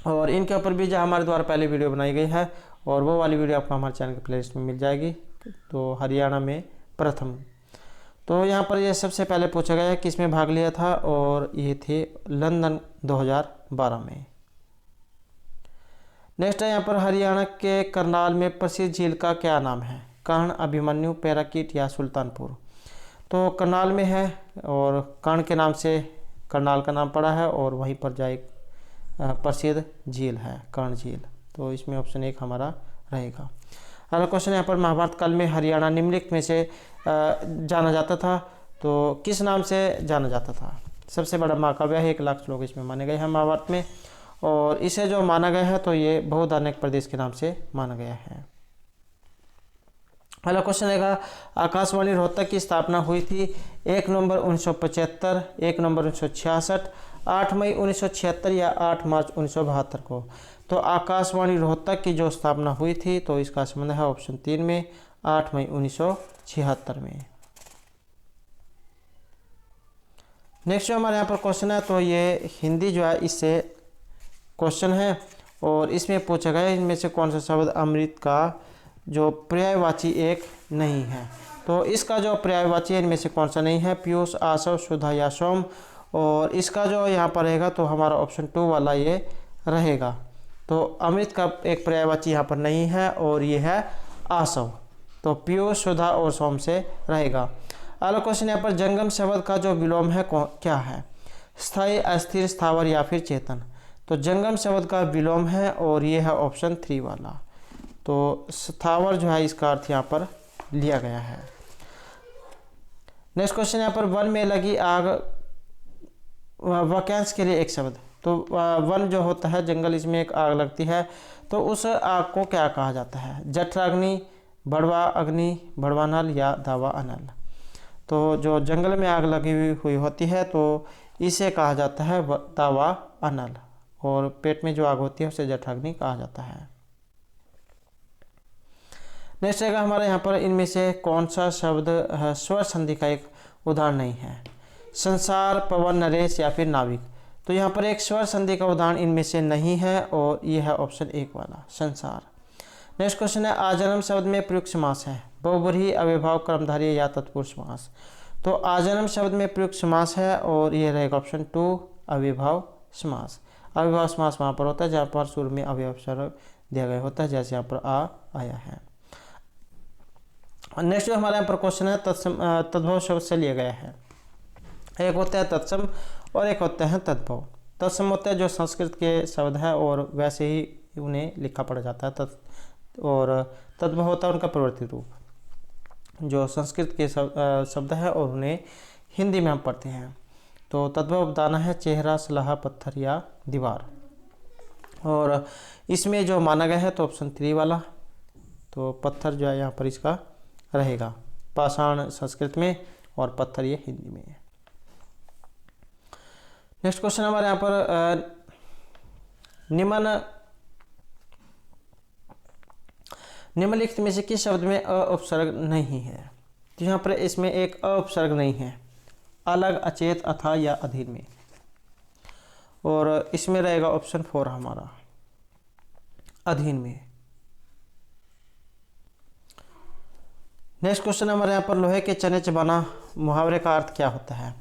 और इनके ऊपर भी जो हमारे द्वारा पहले वीडियो बनाई गई है, और वो वाली वीडियो आपको हमारे चैनल के प्लेलिस्ट में मिल जाएगी। तो हरियाणा में प्रथम, तो यहाँ पर ये सबसे पहले पूछा गया है किसमें भाग लिया था, और ये थे लंदन 2012 में। नेक्स्ट है यहाँ पर हरियाणा के करनाल में प्रसिद्ध झील का क्या नाम है, कर्ण, अभिमन्यु, पैराकीट या सुल्तानपुर। तो करनाल में है और कर्ण के नाम से करनाल का नाम पड़ा है, और वहीं पर जा एक प्रसिद्ध झील है कर्ण झील, तो इसमें ऑप्शन 1 हमारा रहेगा। अगला क्वेश्चन यहाँ पर महाभारत काल में हरियाणा निम्नलिखित में से जाना जाता था, तो किस नाम से जाना जाता था। सबसे बड़ा महाकाव्य है, 1 लाख श्लोक इसमें माने गए हैं महाभारत में, और इसे जो माना गया है तो ये बहुधार्मिक प्रदेश के नाम से माना गया है। अगला क्वेश्चन रहेगा आकाशवाणी रोहतक की स्थापना हुई थी 1 नवंबर 1975, 1 नवंबर 1966, 8 मई 1976 या 8 मार्च 1972 को। तो आकाशवाणी रोहतक की जो स्थापना हुई थी तो इसका संबंध है ऑप्शन 3 में, 8 मई 1976 में। नेक्स्ट जो हमारे यहाँ पर क्वेश्चन है तो ये हिंदी जो है इससे क्वेश्चन है, और इसमें पूछा गया इनमें से कौन सा शब्द अमृत का जो पर्यायवाची एक नहीं है। तो इसका जो पर्यायवाची है इनमें से कौन सा नहीं है, पीयूष, आशव, सुधा या सोम। और इसका जो यहाँ पर रहेगा तो हमारा ऑप्शन 2 वाला ये रहेगा। तो अमृत का एक पर्यायवाची यहाँ पर नहीं है और ये है आशव, तो पीयूष, सुधा और सोम से रहेगा। अगला क्वेश्चन यहाँ पर जंगम शब्द का जो विलोम है क्या है, स्थायी, अस्थिर, स्थावर या फिर चेतन। तो जंगम शब्द का विलोम है और ये है ऑप्शन 3 वाला, तो स्थावर जो है इसका अर्थ यहाँ पर लिया गया है। नेक्स्ट क्वेश्चन यहाँ पर वन में लगी आग वाक्यांश के लिए एक शब्द। तो वन जो होता है जंगल, इसमें एक आग लगती है तो उस आग को क्या कहा जाता है, जठराग्नि, बड़वा अग्नि, बड़वा नल या दावा अनल। तो जो जंगल में आग लगी हुई होती है तो इसे कहा जाता है दावा अनल, और पेट में जो आग होती है उसे जठराग्नि कहा जाता है। नेक्स्ट रहेगा हमारे यहाँ पर इनमें से कौन सा शब्द स्वर संधि का एक उदाहरण नहीं है, संसार, पवन, नरेश या फिर नाविक। तो यहाँ पर एक स्वर संधि का उदाहरण इनमें से नहीं है और ये है ऑप्शन 1 वाला, संसार। नेक्स्ट क्वेश्चन है आजन्म शब्द में प्रयुक्त समास है, बहुब्रीहि, अव्ययभाव, कर्मधारय या तत्पुरुष समास। तो आजन्म शब्द में प्रयुक्त समास है और ये रहेगा ऑप्शन 2, अव्ययभाव समास। अव्ययभाव समास वहाँ पर होता है जहाँ पर शुरू में अव्यय अक्षर दिया गया होता है, जैसे यहाँ पर आया है। नेक्स्ट जो हमारे यहाँ पर क्वेश्चन है तद्भव शब्द से लिया गया है। एक होता है तत्सम और एक होता है तद्भव। तत्सम होता है जो संस्कृत के शब्द है और वैसे ही उन्हें लिखा पड़ा जाता है, और तद्भव होता है उनका प्रवर्तित रूप, जो संस्कृत के शब्द है और उन्हें हिंदी में हम पढ़ते हैं। तो तद्भव बताना है चेहरा, सलाह, पत्थर या दीवार, और इसमें जो माना गया है तो ऑप्शन 3 वाला, तो पत्थर जो है यहाँ पर इसका रहेगा, पाषाण संस्कृत में और पत्थर ये हिंदी में है। नेक्स्ट क्वेश्चन हमारे यहाँ पर निम्न निम्नलिखित में से किस शब्द में अ उपसर्ग नहीं है? तो यहाँ पर इसमें एक अ उपसर्ग नहीं है, अलग, अचेत, अथा या अधीन में, और इसमें रहेगा ऑप्शन 4 हमारा, अधीन में। नेक्स्ट क्वेश्चन हमारे यहाँ पर, लोहे के चने चबाना मुहावरे का अर्थ क्या होता है?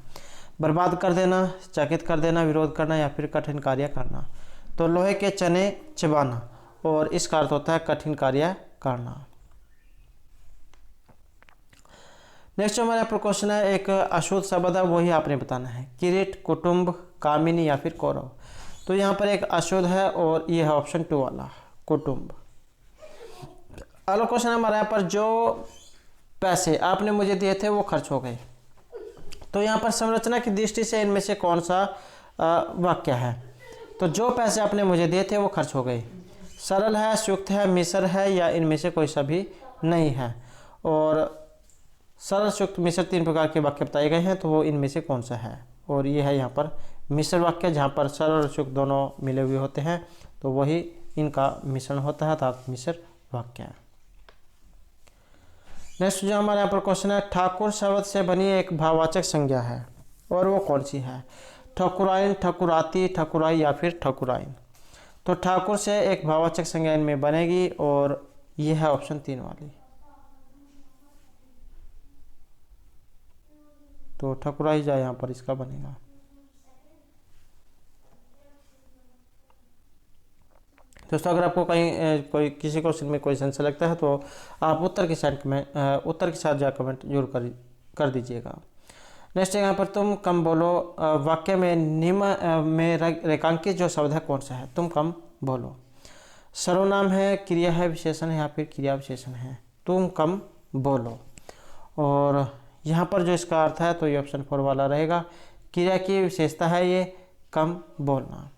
बर्बाद कर देना, चकित कर देना, विरोध करना या फिर कठिन कार्य करना। तो लोहे के चने चबाना, और इसका अर्थ होता है कठिन कार्य करना। नेक्स्ट हमारे यहाँ पर क्वेश्चन है, एक अशुद्ध शब्द है, वही आपने बताना है। किरीट, कुटुंब, कामिनी या फिर कौरव। तो यहाँ पर एक अशुद्ध है और ये है ऑप्शन 2 वाला, कुटुंब। अगला क्वेश्चन हमारे यहाँ पर, जो पैसे आपने मुझे दिए थे वो खर्च हो गए। तो यहाँ पर संरचना की दृष्टि से इनमें से कौन सा वाक्य है? तो जो पैसे आपने मुझे दिए थे वो खर्च हो गए, सरल है, संयुक्त है, मिश्र है या इनमें से कोई सा भी नहीं है। और सरल, संयुक्त, मिश्र 3 प्रकार के वाक्य बताए गए हैं, तो वो इनमें से कौन सा है? और ये है यहाँ पर मिश्र वाक्य, जहाँ पर सरल और संयुक्त दोनों मिले हुए होते हैं, तो वही इनका मिश्रण होता है, अर्थात मिश्र वाक्य है। नेक्स्ट जो हमारे यहाँ पर क्वेश्चन है, ठाकुर शब्द से बनी एक भाववाचक संज्ञा है, और वो कौन सी है? ठकुराइन, ठकुराती, ठकुराई या फिर ठकुराइन। तो ठाकुर से एक भाववाचक संज्ञा इनमें बनेगी, और ये है ऑप्शन 3 वाली। तो ठकुराई जा यहाँ पर इसका बनेगा। दोस्तों अगर आपको कहीं कोई किसी क्वेश्चन में कोई संशय लगता है तो आप उत्तर के साथ जा कमेंट जरूर कर दीजिएगा। नेक्स्ट यहाँ पर, तुम कम बोलो वाक्य में निम्न में रेखांकित जो शब्द है कौन सा है? तुम कम बोलो। सर्वनाम है, क्रिया है, विशेषण है या फिर क्रिया विशेषण है? तुम कम बोलो। और यहाँ पर जो इसका अर्थ है तो ये ऑप्शन 4 वाला रहेगा, क्रिया की विशेषता है ये कम बोलना।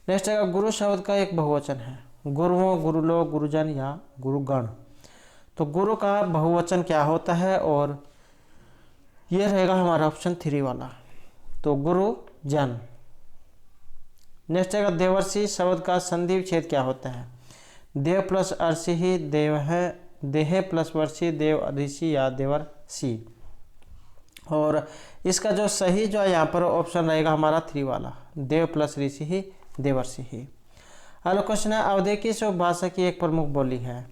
नेक्स्ट है, गुरु शब्द का एक बहुवचन है, गुरुओं, गुरुलोग, गुरुजन या गुरुगण। तो गुरु का बहुवचन क्या होता है? और ये रहेगा हमारा ऑप्शन 3 वाला, तो गुरुजन। नेक्स्ट है, देवर्षि शब्द का संधि विच्छेद क्या होता है? देव प्लस अर्षि ही देव है, देह प्लस वर्षि देव ऋषि या देवर्षि। और इसका जो सही जो है यहाँ पर ऑप्शन रहेगा हमारा 3 वाला, देव प्लस ऋषि ही देवर्षि ही। अगला क्वेश्चन है, अवधि की उपभाषा की एक प्रमुख बोली है?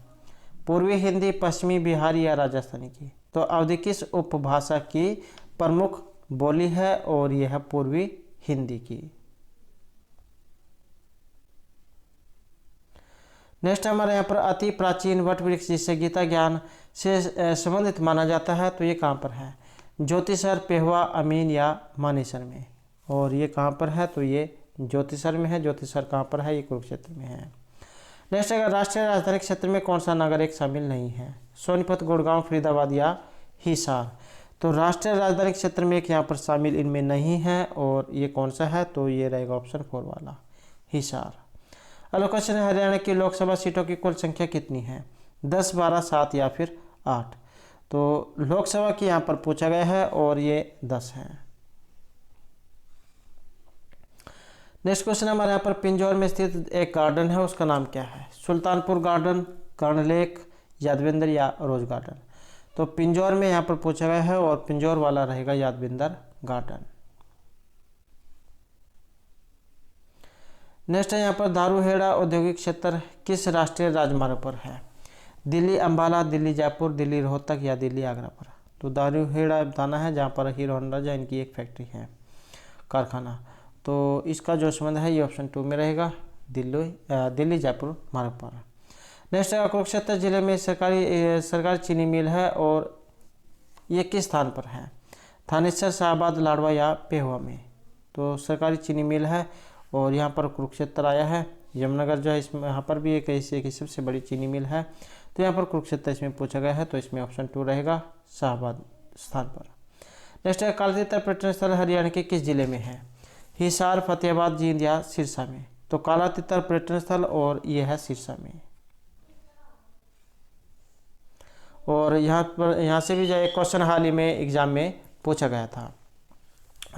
पूर्वी हिंदी, पश्चिमी बिहारी या राजस्थानी की। तो अवधि किस उपभाषा की प्रमुख बोली है? और यह है पूर्वी हिंदी की। नेक्स्ट हमारे यहाँ पर, अति प्राचीन वट वृक्ष जिसे गीता ज्ञान से संबंधित माना जाता है, तो ये कहाँ पर है? ज्योतिसर, पेहवा, अमीन या मानेसर में। और ये कहाँ पर है? तो ये ज्योतिसर में है। ज्योतिसर कहाँ पर है? ये कुरुक्षेत्र में है। नेक्स्ट अगर राष्ट्रीय राजधानी क्षेत्र में कौन सा नगर एक शामिल नहीं है? सोनीपत, गुड़गांव, फरीदाबाद या हिसार। तो राष्ट्रीय राजधानी क्षेत्र में एक यहाँ पर शामिल इनमें नहीं है, और ये कौन सा है? तो ये रहेगा ऑप्शन 4 वाला, हिसार। अगला क्वेश्चन है, हरियाणा की लोकसभा सीटों की कुल संख्या कितनी है? 10, 12, 7 या फिर 8। तो लोकसभा की यहाँ पर पूछा गया है, और ये 10 है। नेक्स्ट क्वेश्चन हमारे यहाँ पर, पिंजौर में स्थित एक गार्डन है, उसका नाम क्या है? सुल्तानपुर गार्डन, कर्णलेक, यादविंदर या रोज गार्डन। तो पिंजौर में यहाँ पर पूछा गया है, और पिंजौर वाला रहेगा यादविंदर गार्डन। नेक्स्ट है यहाँ पर, दारूहेड़ा औद्योगिक क्षेत्र किस राष्ट्रीय राजमार्ग पर है? दिल्ली अंबाला, दिल्ली जयपुर, दिल्ली रोहतक या दिल्ली आगरा पर। तो दारूहेड़ा बताना है, जहाँ पर हीरो होंडा जो इनकी एक फैक्ट्री है, कारखाना। तो इसका जो संबंध है ये ऑप्शन 2 में रहेगा, दिल्ली जयपुर मार्ग पर। नेक्स्ट है, कुरुक्षेत्र जिले में सरकारी चीनी मिल है, और ये किस स्थान पर है? थानेसर, शाहबाद, लाडवा या पेहवा में। तो सरकारी चीनी मिल है, और यहाँ पर कुरुक्षेत्र आया है। यमुनानगर जो है इसमें, यहाँ पर भी एक ऐसी की सबसे बड़ी चीनी मिल है, तो यहाँ पर कुरुक्षेत्र इसमें पूछा गया है, तो इसमें ऑप्शन 2 रहेगा, शाहबाद स्थान पर। नेक्स्ट है, कालातीतर पर्यटन स्थल हरियाणा के किस जिले में है? हिसार, फतेहाबाद, जींद या सिरसा में। तो कालातीतर पर्यटन स्थल, और ये है सिरसा में। और यहाँ से भी जो एक क्वेश्चन हाल ही में एग्जाम में पूछा गया था।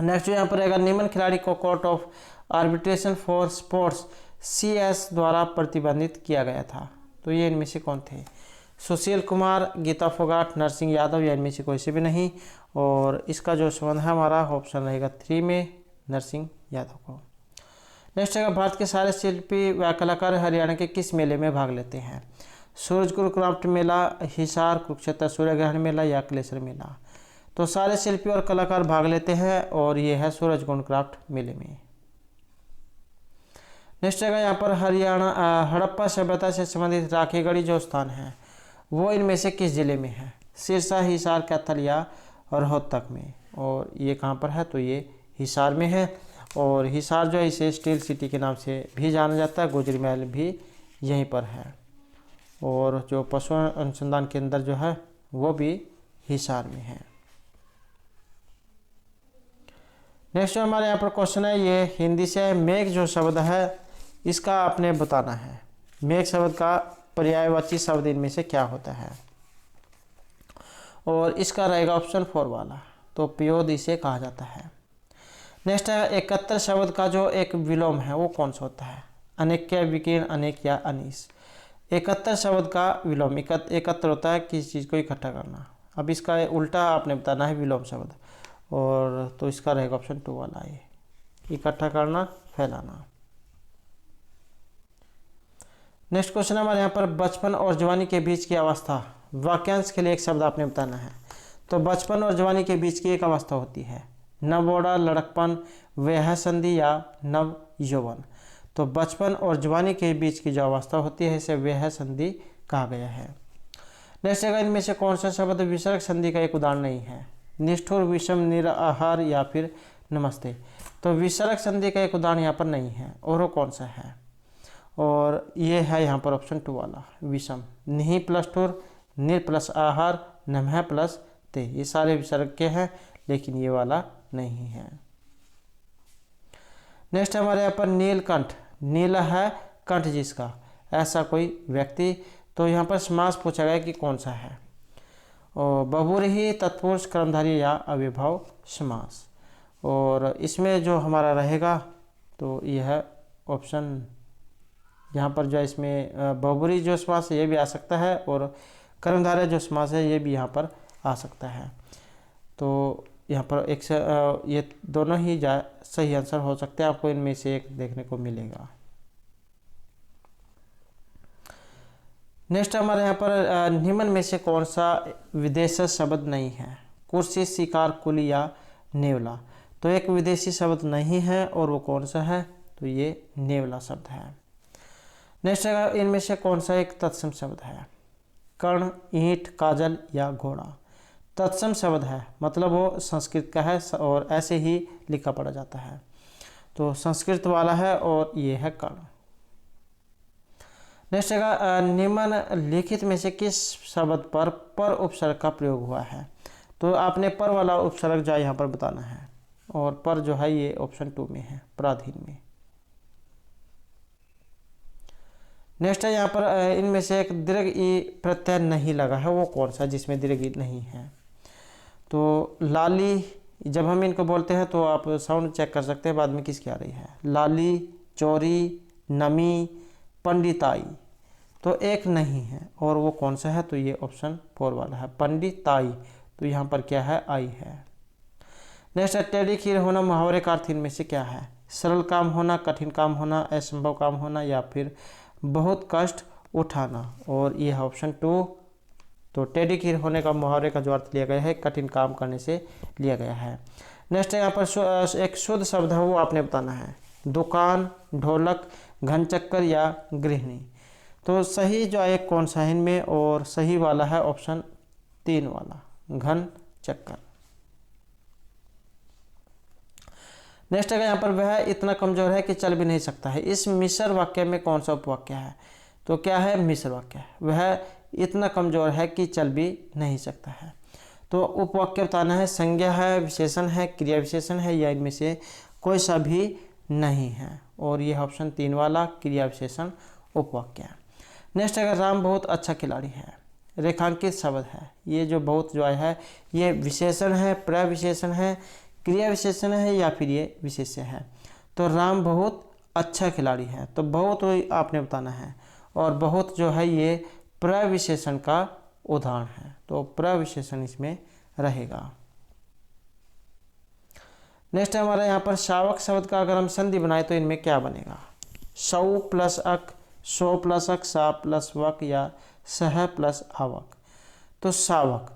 नेक्स्ट यहाँ पर रहेगा, निम्न खिलाड़ी को court of arbitration for sports CS द्वारा प्रतिबंधित किया गया था। तो ये इनमें से कौन थे? सुशील कुमार, गीता फोगाट, नरसिंह यादव या इनमें से कोई से भी नहीं। और इसका जो संबंध है हमारा ऑप्शन रहेगा 3 में, नरसिंह यादव को। नेक्स्ट है, भारत के सारे शिल्पी व कलाकार हरियाणा के किस मेले में भाग लेते हैं? सूरजकुंड क्राफ्ट मेला, हिसार कुरुक्षेत्र सूर्यग्रहण मेला या कलेश्वर मेला? तो सारे शिल्पी और कलाकार भाग लेते हैं और ये है सूरजकुंड क्राफ्ट मेले में। नेक्स्ट जगह यहाँ पर हरियाणा हड़प्पा सभ्यता से संबंधित राखीगढ़ी जो स्थान है वो इनमें से किस जिले में है? सिरसा, हिसार, कैथल या रोहतक में? और ये कहाँ पर है? तो ये हिसार में है। और हिसार जो है इसे स्टील सिटी के नाम से भी जाना जाता है, गुजरी महल भी यहीं पर है। और जो पशु अनुसंधान केंद्र जो है वो भी हिसार में है। नेक्स्ट जो हमारे यहाँ पर क्वेश्चन है ये हिंदी से है। मेघ जो शब्द है इसका आपने बताना है। मेघ शब्द का पर्यायवाची शब्द इनमें से क्या होता है? और इसका रहेगा ऑप्शन 4 वाला, तो पयोद इसे कहा जाता है। नेक्स्ट है 71 शब्द का जो एक विलोम है वो कौन सा होता है? अनेक्य, विकीर्ण, अनेक या अनीस? 71 शब्द का विलोम, एकत्र होता है किसी चीज़ को इकट्ठा करना। अब इसका उल्टा आपने बताना है विलोम शब्द, और तो इसका रहेगा ऑप्शन 2 वाला, ये इकट्ठा करना, फैलाना। नेक्स्ट क्वेश्चन हमारे यहाँ पर बचपन और जवानी के बीच की अवस्था, वाक्यांश के लिए एक शब्द आपने बताना है। तो बचपन और जवानी के बीच की एक अवस्था होती है नवोड़ा, लड़कपन, वह संधि या नव यौवन। तो बचपन और जवानी के बीच की जो अवस्था होती है इसे वह संधि कहा गया है। नेक्स्ट जगह इनमें से कौन सा शब्द विसर्ग संधि का एक उदाहरण नहीं है? निष्ठुर, विषम, निराहार या फिर नमस्ते? तो विसर्ग संधि का एक उदाहरण यहाँ पर नहीं है, और वो कौन सा है? और ये है यहाँ पर ऑप्शन 2 वाला, विषम। निहि प्लस ठुर, निर प्लस आहार, नमः प्लस ते, ये सारे विसर्ग के हैं, लेकिन ये वाला नहीं है। नेक्स्ट हमारे यहाँ पर नीलकंठ, नीला है कंठ जिसका, ऐसा कोई व्यक्ति। तो यहाँ पर समास पूछा गया कि कौन सा है? और बहुव्रीहि, तत्पुरुष, कर्मधारय या अविभव समास? और इसमें जो हमारा रहेगा तो यह है ऑप्शन, यहाँ पर जो इसमें बहुव्रीहि जो समास है ये भी आ सकता है, और कर्मधारय जो समास है ये भी यहाँ पर आ सकता है। तो यहाँ पर एक से ये दोनों ही सही आंसर हो सकते हैं, आपको इनमें से एक देखने को मिलेगा। नेक्स्ट हमारे यहाँ पर निम्न में से कौन सा विदेशी शब्द नहीं है? कुर्सी, शिकार, कुली या नेवला? तो एक विदेशी शब्द नहीं है, और वो कौन सा है? तो ये नेवला शब्द है। नेक्स्ट इनमें से कौन सा एक तत्सम शब्द है? कर्ण, ईंट, काजल या घोड़ा? तत्सम शब्द है, मतलब वो संस्कृत का है और ऐसे ही लिखा पढ़ा जाता है, तो संस्कृत वाला है, और ये है कर्ण। नेक्स्ट जगह निम्नलिखित में से किस शब्द पर उपसर्ग का प्रयोग हुआ है? तो आपने पर वाला उपसर्ग जो यहाँ पर बताना है, और पर जो है ये ऑप्शन 2 में है, पराधीन में। नेक्स्ट है यहाँ पर इनमें से एक दीर्घ ई प्रत्यय नहीं लगा है, वो कौन सा जिसमें दीर्घ ई नहीं है? तो लाली, जब हम इनको बोलते हैं तो आप साउंड चेक कर सकते हैं बाद में किसकी आ रही है। लाली, चोरी, नमी, पंडिताई? तो एक नहीं है, और वो कौन सा है? तो ये ऑप्शन 4 वाला है, पंडिताई। तो यहाँ पर क्या है? आई है। नेक्स्ट है टेढ़ी खीर होना मुहावरे का अर्थ इनमें से क्या है? सरल काम होना, कठिन काम होना, असंभव काम होना या फिर बहुत कष्ट उठाना? और ये है ऑप्शन 2। तो टेढ़ी खीर होने का मुहावरे का जो अर्थ लिया गया है कठिन काम करने से लिया गया है। नेक्स्ट यहाँ पर एक शुद्ध शब्द है वो आपने बताना है। दुकान, ढोलक, घन चक्कर या गृहिणी? तो सही जो है कौन सा है इनमें? और सही वाला है ऑप्शन 3 वाला, घन चक्कर। नेक्स्ट है यहाँ पर वह इतना कमजोर है कि चल भी नहीं सकता है, इस मिश्र वाक्य में कौन सा उपवाक्य है? तो क्या है? मिश्र वाक्य है। वह इतना कमजोर है कि चल भी नहीं सकता है। तो उपवाक्य बताना है, संज्ञा है, विशेषण है, क्रिया विशेषण है, या इनमें से कोई सा भी नहीं है। और ये ऑप्शन 3 वाला, क्रिया विशेषण उपवाक्य है। नेक्स्ट अगर राम बहुत अच्छा खिलाड़ी है, रेखांकित शब्द है, ये जो बहुत जो है ये विशेषण है, प्रविशेषण है, क्रिया विशेषण है, या फिर ये विशेष्य है? तो राम बहुत अच्छा खिलाड़ी है, तो बहुत आपने बताना है, और बहुत जो है ये प्रविशेषण का उदाहरण है, तो प्रविशेषण इसमें रहेगा। नेक्स्ट है हमारा यहाँ पर शावक शब्द का अगर हम संधि बनाए तो इनमें क्या बनेगा? सौ प्लस अक, सौ प्लस अक, सा प्लस वक या सह प्लस आवक। तो शावक,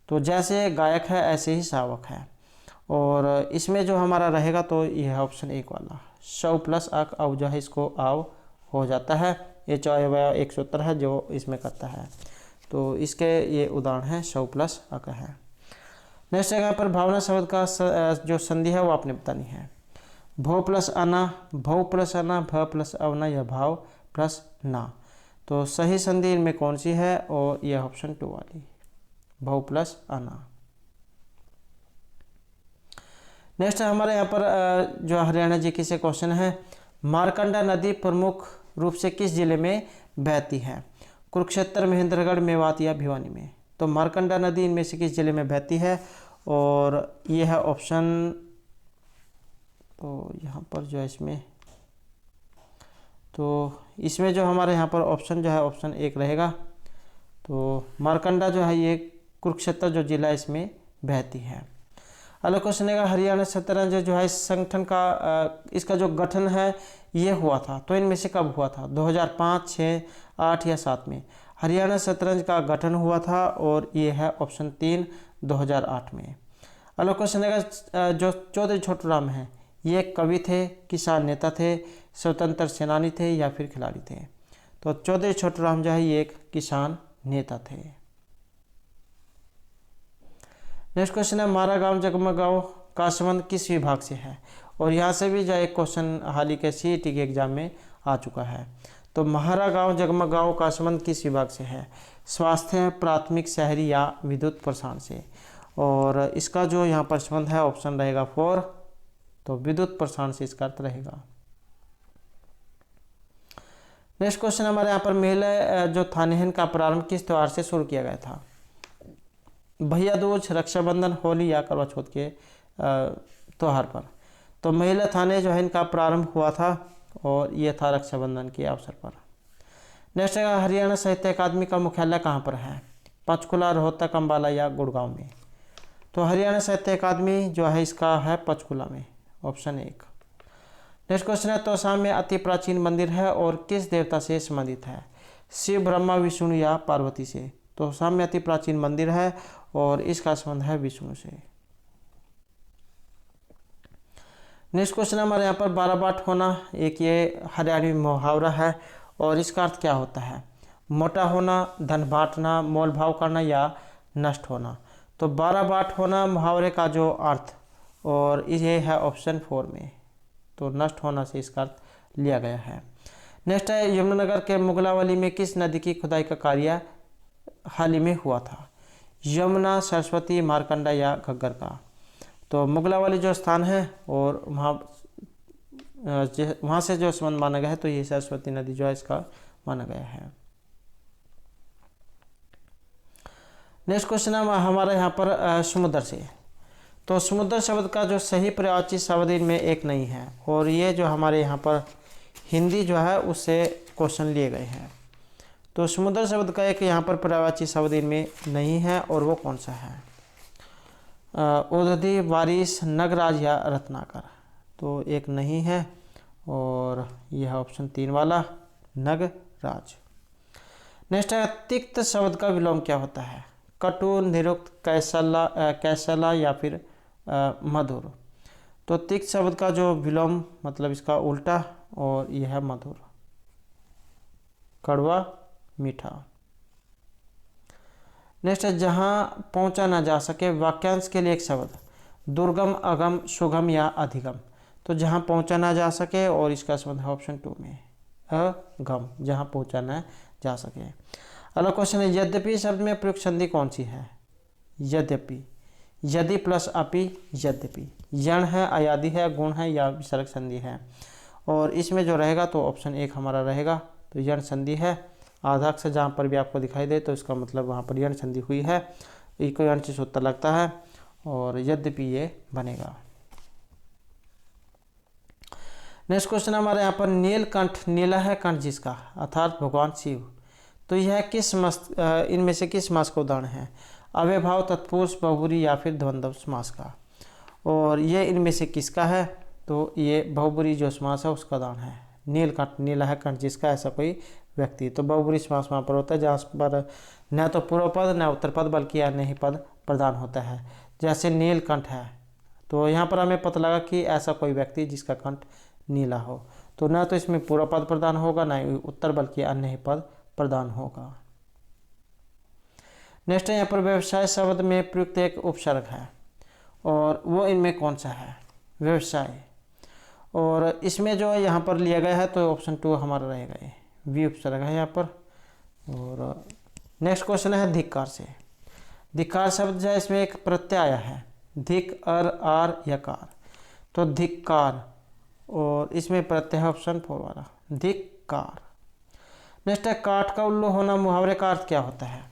तो जैसे गायक है ऐसे ही शावक है, और इसमें जो हमारा रहेगा तो यह ऑप्शन एक वाला सौ प्लस अक, अब जो है इसको आव हो जाता है, ये चौवा एक सूत्र है जो इसमें करता है, तो इसके ये उदाहरण है सौ प्लस अक है। नेक्स्ट जगह पर भावना शब्द का जो संधि है वो आपने बतानी है। भो प्लस अना, भव प्लस अना, भ प्लस अवना या भाव प्लस ना। तो सही संधि इनमें कौन सी है? और यह ऑप्शन 2 वाली भव प्लस अना। नेक्स्ट हमारे यहाँ पर जो हरियाणा जी से क्वेश्चन है, मारकंडा नदी प्रमुख रूप से किस जिले में बहती है? कुरुक्षेत्र, महेंद्रगढ़, मेवात या भिवानी में। तो मारकंडा नदी इनमें से किस जिले में बहती है? और यह है ऑप्शन, तो यहाँ पर जो है इसमें जो हमारे यहाँ पर ऑप्शन जो है ऑप्शन 1 रहेगा। तो मारकंडा जो है ये कुरुक्षेत्र जो जिला इसमें बहती है। अगला क्वेश्चन है, हरियाणा शतरंज जो है इस संगठन का इसका जो गठन है ये हुआ था, तो इनमें से कब हुआ था? 2005, 6, 8 या 7 में हरियाणा शतरंज का गठन हुआ था, और ये है ऑप्शन 3 2008 में। अगला क्वेश्चन है, जो चौधरी छोटूराम हैं ये कवि थे, किसान नेता थे, स्वतंत्र सेनानी थे या फिर खिलाड़ी थे? तो चौधरी छोटूराम जो है ये एक किसान नेता थे। नेक्स्ट क्वेश्चन है, मारा गांव जगमगांव का संबंध किस विभाग से है? और यहाँ से भी जो एक क्वेश्चन हाल ही के सीईटी के एग्जाम में आ चुका है। तो महारा गांव जगमगांव का संबंध किस विभाग से है? स्वास्थ्य, प्राथमिक, शहरी या विद्युत प्रसारण से। और इसका जो यहाँ पर संबंध है ऑप्शन रहेगा 4, तो विद्युत प्रसारण से इसका अर्थ रहेगा। नेक्स्ट क्वेश्चन हमारे यहाँ पर मेला जो थानेहन का प्रारंभ किस त्यौहार से शुरू किया गया था? भैया दूज, रक्षाबंधन, होली या करवा चौथ के त्यौहार पर। तो महिला थाने जो है इनका प्रारंभ हुआ था, और ये था रक्षाबंधन के अवसर पर। नेक्स्ट है, हरियाणा साहित्य अकादमी का मुख्यालय कहाँ पर है? पंचकुला, रोहतक, अम्बाला या गुड़गांव में। तो हरियाणा साहित्य अकादमी जो है इसका है पंचकुला में, ऑप्शन 1। नेक्स्ट क्वेश्चन है, तोशाम में अति प्राचीन मंदिर है और किस देवता से संबंधित है? शिव, ब्रह्मा, विष्णु या पार्वती से। तोशाम में अति प्राचीन मंदिर है और इसका संबंध है विष्णु से। नेक्स्ट क्वेश्चन हमारे यहाँ पर 12 बाट होना एक ये हरियाणवी मुहावरा है, और इसका अर्थ क्या होता है? मोटा होना, धन बांटना, मोल भाव करना या नष्ट होना। तो 12 बाट होना मुहावरे का जो अर्थ, और ये है ऑप्शन 4 में, तो नष्ट होना से इसका अर्थ लिया गया है। नेक्स्ट है, यमुनानगर के मुगलावली में किस नदी की खुदाई का कार्य हाल ही में हुआ था? यमुना, सरस्वती, मारकंडा या घग्गर का। तो मुगलावली जो स्थान है और वहाँ से जो संबंध माना गया है, तो ये सरस्वती नदी जो है इसका माना गया है। नेक्स्ट क्वेश्चन है हमारा यहाँ पर समुद्र से। तो समुद्र शब्द का जो सही पर्यायवाची शब्द इनमें एक नहीं है, और ये जो हमारे यहाँ पर हिंदी जो है उससे क्वेश्चन लिए गए हैं। तो समुद्र शब्द का एक यहाँ पर पर्यायवाची शब्द इनमें नहीं है, और वो कौन सा है? औषधि, बारिश, नगराज या रत्नाकर। तो एक नहीं है, और यह ऑप्शन 3 वाला नगराज। नेक्स्ट है, तिक्त शब्द का विलोम क्या होता है? कटु, निरुक्त, कैसला या फिर मधुर। तो तिक्त शब्द का जो विलोम मतलब इसका उल्टा, और यह है मधुर, कड़वा, मीठा। नेक्स्ट है, जहाँ पहुँचा ना जा सके वाक्यांश के लिए एक शब्द। दुर्गम, अगम, सुगम या अधिगम। तो जहाँ पहुँचा ना जा सके, और इसका संबंध है ऑप्शन 2 में, अगम, जहाँ पहुँचा ना जा सके। अगला क्वेश्चन है, यद्यपि शब्द में प्रयुक्त संधि कौन सी है? यद्यपि, यदि प्लस अपि, यद्यपि। यण है, अयादि है, गुण है या विसर्ग संधि है। और इसमें जो रहेगा तो ऑप्शन 1 हमारा रहेगा, तो यण संधि है। आधा अक्षर जहाँ पर भी आपको दिखाई दे तो इसका मतलब वहाँ पर यण संधि हुई है, इको यण से सूत्र लगता है, और यद्यपि ये बनेगा। नेक्स्ट क्वेश्चन हमारे यहाँ पर, नीलकंठ, नीला है कंठ जिसका, अर्थात भगवान शिव। तो यह किस इनमें से किस समास का उदाहरण है? अव्ययभाव, तत्पुरुष, बहुब्रूही या फिर द्वंद्व समास का। और ये इनमें से किसका है? तो ये बहुब्रूही जो समास है उसका उदाहरण है। नीलकंठ, नीला है कंठ जिसका, ऐसा कोई व्यक्ति। तो बहुब्रूही समास वहाँ पर होता है जहाँ पर न तो पूर्व पद न उत्तर पद बल्कि अन्य ही पद प्रदान होता है। जैसे नीलकंठ है, तो यहाँ पर हमें पता लगा कि ऐसा कोई व्यक्ति जिसका कंठ नीला हो। तो न तो इसमें पूर्व पद प्रदान होगा न ही उत्तर बल्कि अन्य ही पद प्रदान होगा। नेक्स्ट है यहाँ पर व्यवसाय शब्द में प्रयुक्त एक उपसर्ग है और वो इनमें कौन सा है? व्यवसाय। और इसमें जो है यहाँ पर लिया गया है तो ऑप्शन 2 हमारा रहेगा, ये वी उपसर्ग है यहाँ पर। और नेक्स्ट क्वेश्चन है धिक्कार से। धिक्कार शब्द जो है इसमें एक प्रत्यय आया है, धिक, आर यकार, तो धिक्कार। और इसमें प्रत्यय है ऑप्शन 4 वाला, धिक्कार। नेक्स्ट है काठ का उल्लू होना। मुहावरे का अर्थ क्या होता है?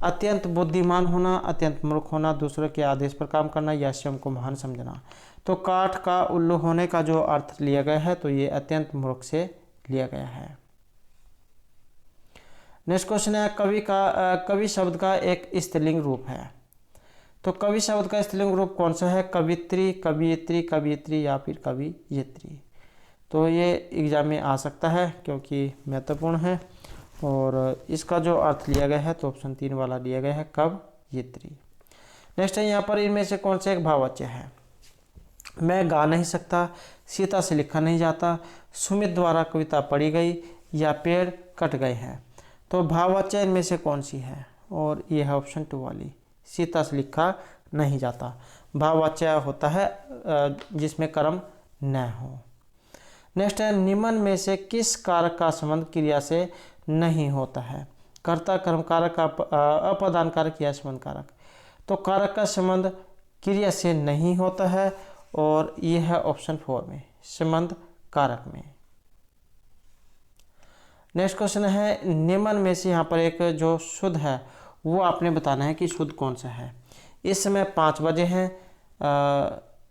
अत्यंत बुद्धिमान होना, अत्यंत मूर्ख होना, दूसरों के आदेश पर काम करना या स्वयं को महान समझना। तो काठ का उल्लू होने का जो अर्थ लिया गया है तो ये अत्यंत मूर्ख से लिया गया है। नेक्स्ट क्वेश्चन है कवि शब्द का एक स्त्रीलिंग रूप है। तो कवि शब्द का स्त्रीलिंग रूप कौन सा है? कवित्री, कवियत्री, कवियत्री या फिर कवियत्री। तो ये एग्जाम में आ सकता है क्योंकि महत्वपूर्ण है। और इसका जो अर्थ लिया गया है तो ऑप्शन 3 वाला लिया गया है, कवियत्री। नेक्स्ट है यहाँ पर इनमें से कौन सा एक भाववाच्य है? मैं गा नहीं सकता, सीता से लिखा नहीं जाता, सुमित द्वारा कविता पढ़ी गई या पेड़ कट गए हैं। तो भाववाच्य इनमें से कौन सी है? और यह है ऑप्शन 2 वाली, सीता से लिखा नहीं जाता। भाववाच्य होता है जिसमें कर्म न हो। नेक्स्ट है निम्न में से किस कारक का संबंध क्रिया से नहीं होता है? कर्ता, कर्म कारक, अपदान कारक या संबंध कारक। तो कारक का संबंध क्रिया से नहीं होता है और यह है ऑप्शन 4 में, संबंध कारक में। नेक्स्ट क्वेश्चन है निम्न में से यहाँ पर एक जो शुद्ध है वो आपने बताना है कि शुद्ध कौन सा है। इस समय 5 बजे हैं,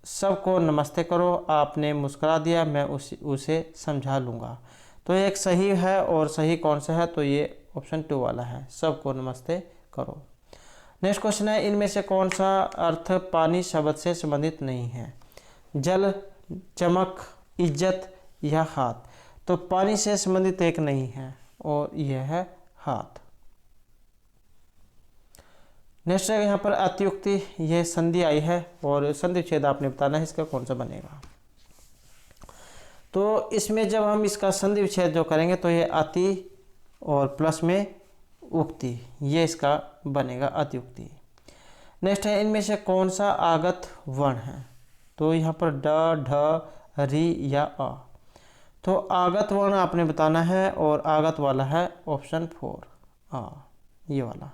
सबको नमस्ते करो, आपने मुस्कुरा दिया, मैं उसे समझा लूँगा। तो एक सही है और सही कौन सा है? तो ये ऑप्शन 2 वाला है, सबको नमस्ते करो। नेक्स्ट क्वेश्चन है इनमें से कौन सा अर्थ पानी शब्द से संबंधित नहीं है? जल, चमक, इज्जत या हाथ। तो पानी से संबंधित एक नहीं है और यह है हाथ। नेक्स्ट है यहाँ पर अतियुक्ति, यह संधि आई है और संधि विच्छेद आपने बताना है इसका कौन सा बनेगा। तो इसमें जब हम इसका संधि विच्छेद जो करेंगे तो ये अति और प्लस में उक्ति, ये इसका बनेगा अतियुक्ति। नेक्स्ट है इनमें से कौन सा आगत वर्ण है? तो यहाँ पर ड, ढ, री या अ। तो आगत वर्ण आपने बताना है और आगत वाला है ऑप्शन 4 आ, ये वाला।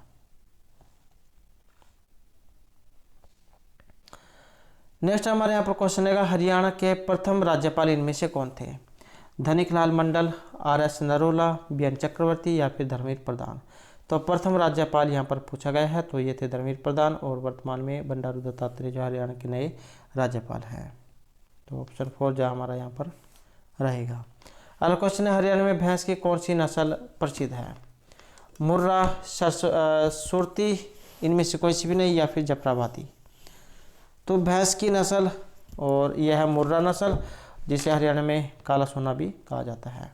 नेक्स्ट हमारे यहाँ पर क्वेश्चन है हरियाणा के प्रथम राज्यपाल इनमें से कौन थे? धनिकलाल मंडल, आर.एस. नरोला, बी.एन. चक्रवर्ती या फिर धर्मवीर प्रधान। तो प्रथम राज्यपाल यहाँ पर पूछा गया है तो ये थे धर्मवीर प्रधान और वर्तमान में बंडारू दत्तात्रेय जो हरियाणा के नए राज्यपाल हैं। तो ऑप्शन 4 जो हमारा यहाँ पर रहेगा। अगला क्वेश्चन है हरियाणा में भैंस की कौन सी नस्ल प्रसिद्ध है? मुर्रा, सुरती, इनमें से कोई सी भी नहीं या फिर जफराबादी। तो भैंस की नस्ल और यह है मुर्रा नस्ल जिसे हरियाणा में काला सोना भी कहा जाता है।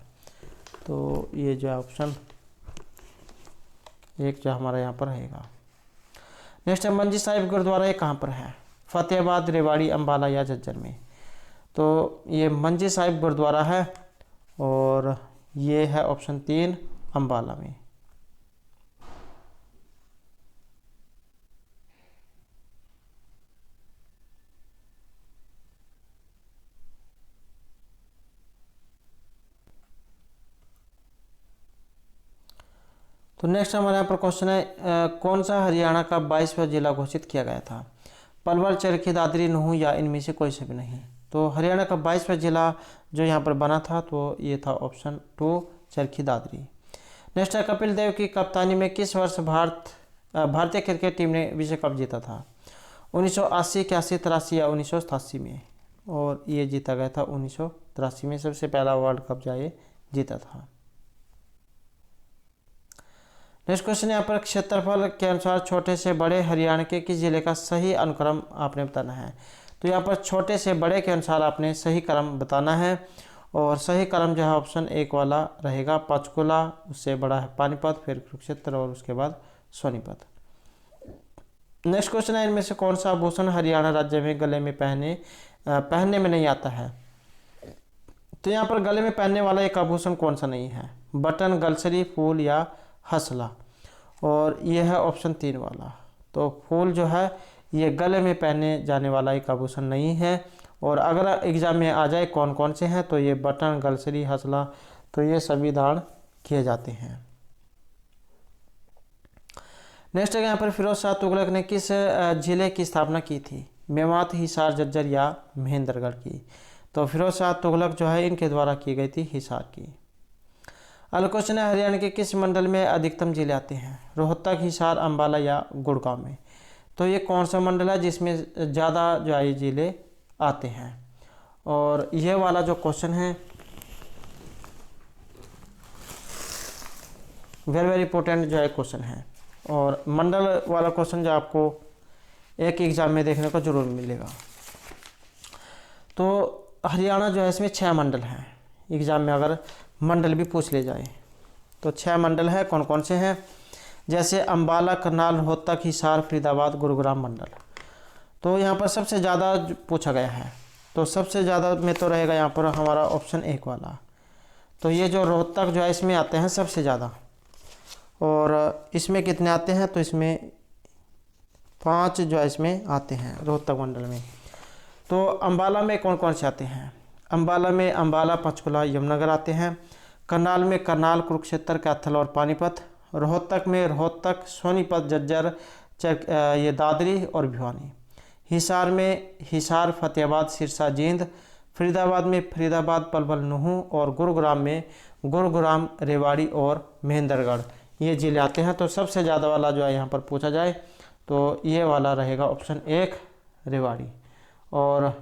तो ये जो है ऑप्शन 1 जो हमारा यहाँ पर रहेगा। नेक्स्ट है मंजी साहिब गुरुद्वारा ये कहाँ पर है? फतेहाबाद, रेवाड़ी, अम्बाला या झज्जर में। तो ये मंजी साहिब गुरुद्वारा है और ये है ऑप्शन 3 अम्बाला में। तो नेक्स्ट हमारे यहाँ पर क्वेश्चन है कौन सा हरियाणा का 22वां जिला घोषित किया गया था? पलवल, चरखी दादरी, नूंह या इनमें से कोई से भी नहीं। तो हरियाणा का 22वां जिला जो यहाँ पर बना था तो ये था ऑप्शन 2 चरखी दादरी। नेक्स्ट है कपिल देव की कप्तानी में किस वर्ष भारतीय क्रिकेट टीम ने विश्व कप जीता था? 1980, 81, 83 या 1987 में। और ये जीता गया था 1983 में, सबसे पहला वर्ल्ड कप जो ये जीता था। नेक्स्ट क्वेश्चन यहाँ पर क्षेत्रफल के अनुसार छोटे से बड़े हरियाणा के किस जिले का सही अनुक्रम आपने बताना है। तो यहाँ पर छोटे से बड़े के अनुसार आपने सही क्रम बताना है और सही क्रम जो है ऑप्शन 1 वाला रहेगा। पंचकुला, उससे बड़ा है पानीपत, फिर कुरुक्षेत्र और उसके बाद सोनीपत। नेक्स्ट क्वेश्चन है, इनमें से कौन सा आभूषण हरियाणा राज्य में गले में पहनने में नहीं आता है। तो यहाँ पर गले में पहनने वाला एक आभूषण कौन सा नहीं है, बटन, गलसरी, फूल या हसला। और यह है ऑप्शन 3 वाला। तो फूल जो है ये गले में पहने जाने वाला एक आभूषण नहीं है। और अगर एग्जाम में आ जाए कौन कौन से हैं, तो ये बटन, गलसरी, हसला, तो ये सभी दान किए जाते हैं। नेक्स्ट है यहाँ पर फिरोज शाह तुगलक ने किस जिले की स्थापना की थी, मेवात, हिसार, झज्जर या महेंद्रगढ़ की। तो फिरोज शाह तुगलक जो है इनके द्वारा की गई थी हिसार की। अगला क्वेश्चन है, हरियाणा के किस मंडल में अधिकतम जिले आते हैं, रोहतक, हिसार, अंबाला या गुड़गांव में। तो ये कौन सा मंडल है जिसमें ज़्यादा जो है जिले आते हैं। और ये वाला जो क्वेश्चन है वेरी वेरी इंपॉर्टेंट जो है क्वेश्चन है। और मंडल वाला क्वेश्चन जो आपको एक एग्जाम में देखने को जरूर मिलेगा। तो हरियाणा जो है इसमें 6 मंडल हैं। एग्जाम में अगर मंडल भी पूछ ले जाए तो 6 मंडल है। कौन कौन से हैं, जैसे अंबाला, करनाल, रोहतक, हिसार, फरीदाबाद, गुरुग्राम मंडल। तो यहाँ पर सबसे ज़्यादा पूछा गया है, तो सबसे ज़्यादा में तो रहेगा यहाँ पर हमारा ऑप्शन 1 वाला। तो ये जो रोहतक जो है इसमें आते हैं सबसे ज़्यादा। और इसमें कितने आते हैं, तो इसमें 5 जो है इसमें आते हैं रोहतक मंडल में। तो अंबाला में कौन कौन से आते हैं, अंबाला में अंबाला, पंचकुला, यमुनानगर आते हैं। करनाल में करनाल, कुरुक्षेत्र, कैथल और पानीपत। रोहतक में रोहतक, सोनीपत, झज्जर, ये दादरी और भिवानी। हिसार में हिसार, फतेहाबाद, सिरसा, जींद। फरीदाबाद में फरीदाबाद, पलवल, नूंह। और गुरुग्राम में गुरुग्राम, रेवाड़ी और महेंद्रगढ़, ये जिले आते हैं। तो सबसे ज़्यादा वाला जो है यहाँ पर पूछा जाए तो ये वाला रहेगा ऑप्शन 1 रेवाड़ी। और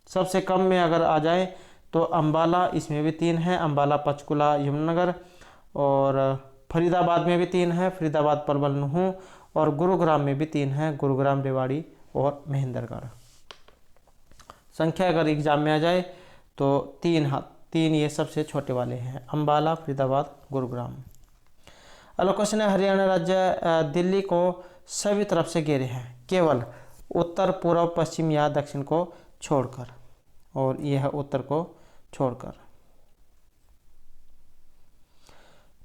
सबसे कम में अगर आ जाए तो अंबाला, इसमें भी 3 है, अंबाला, पंचकुला, यमुनानगर। और फरीदाबाद में भी 3 है, फरीदाबाद, पलवल, नूंह। और गुरुग्राम में भी 3 है, गुरुग्राम, रेवाड़ी और महेंद्रगढ़। संख्या अगर एग्जाम में आ जाए तो 3 ये सबसे छोटे वाले हैं, अंबाला, फरीदाबाद, गुरुग्राम। अगला क्वेश्चन है, हरियाणा राज्य दिल्ली को सभी तरफ से घेरे हैं, केवल उत्तर, पूर्व, पश्चिम या दक्षिण को छोड़कर। और यह है उत्तर को छोड़कर।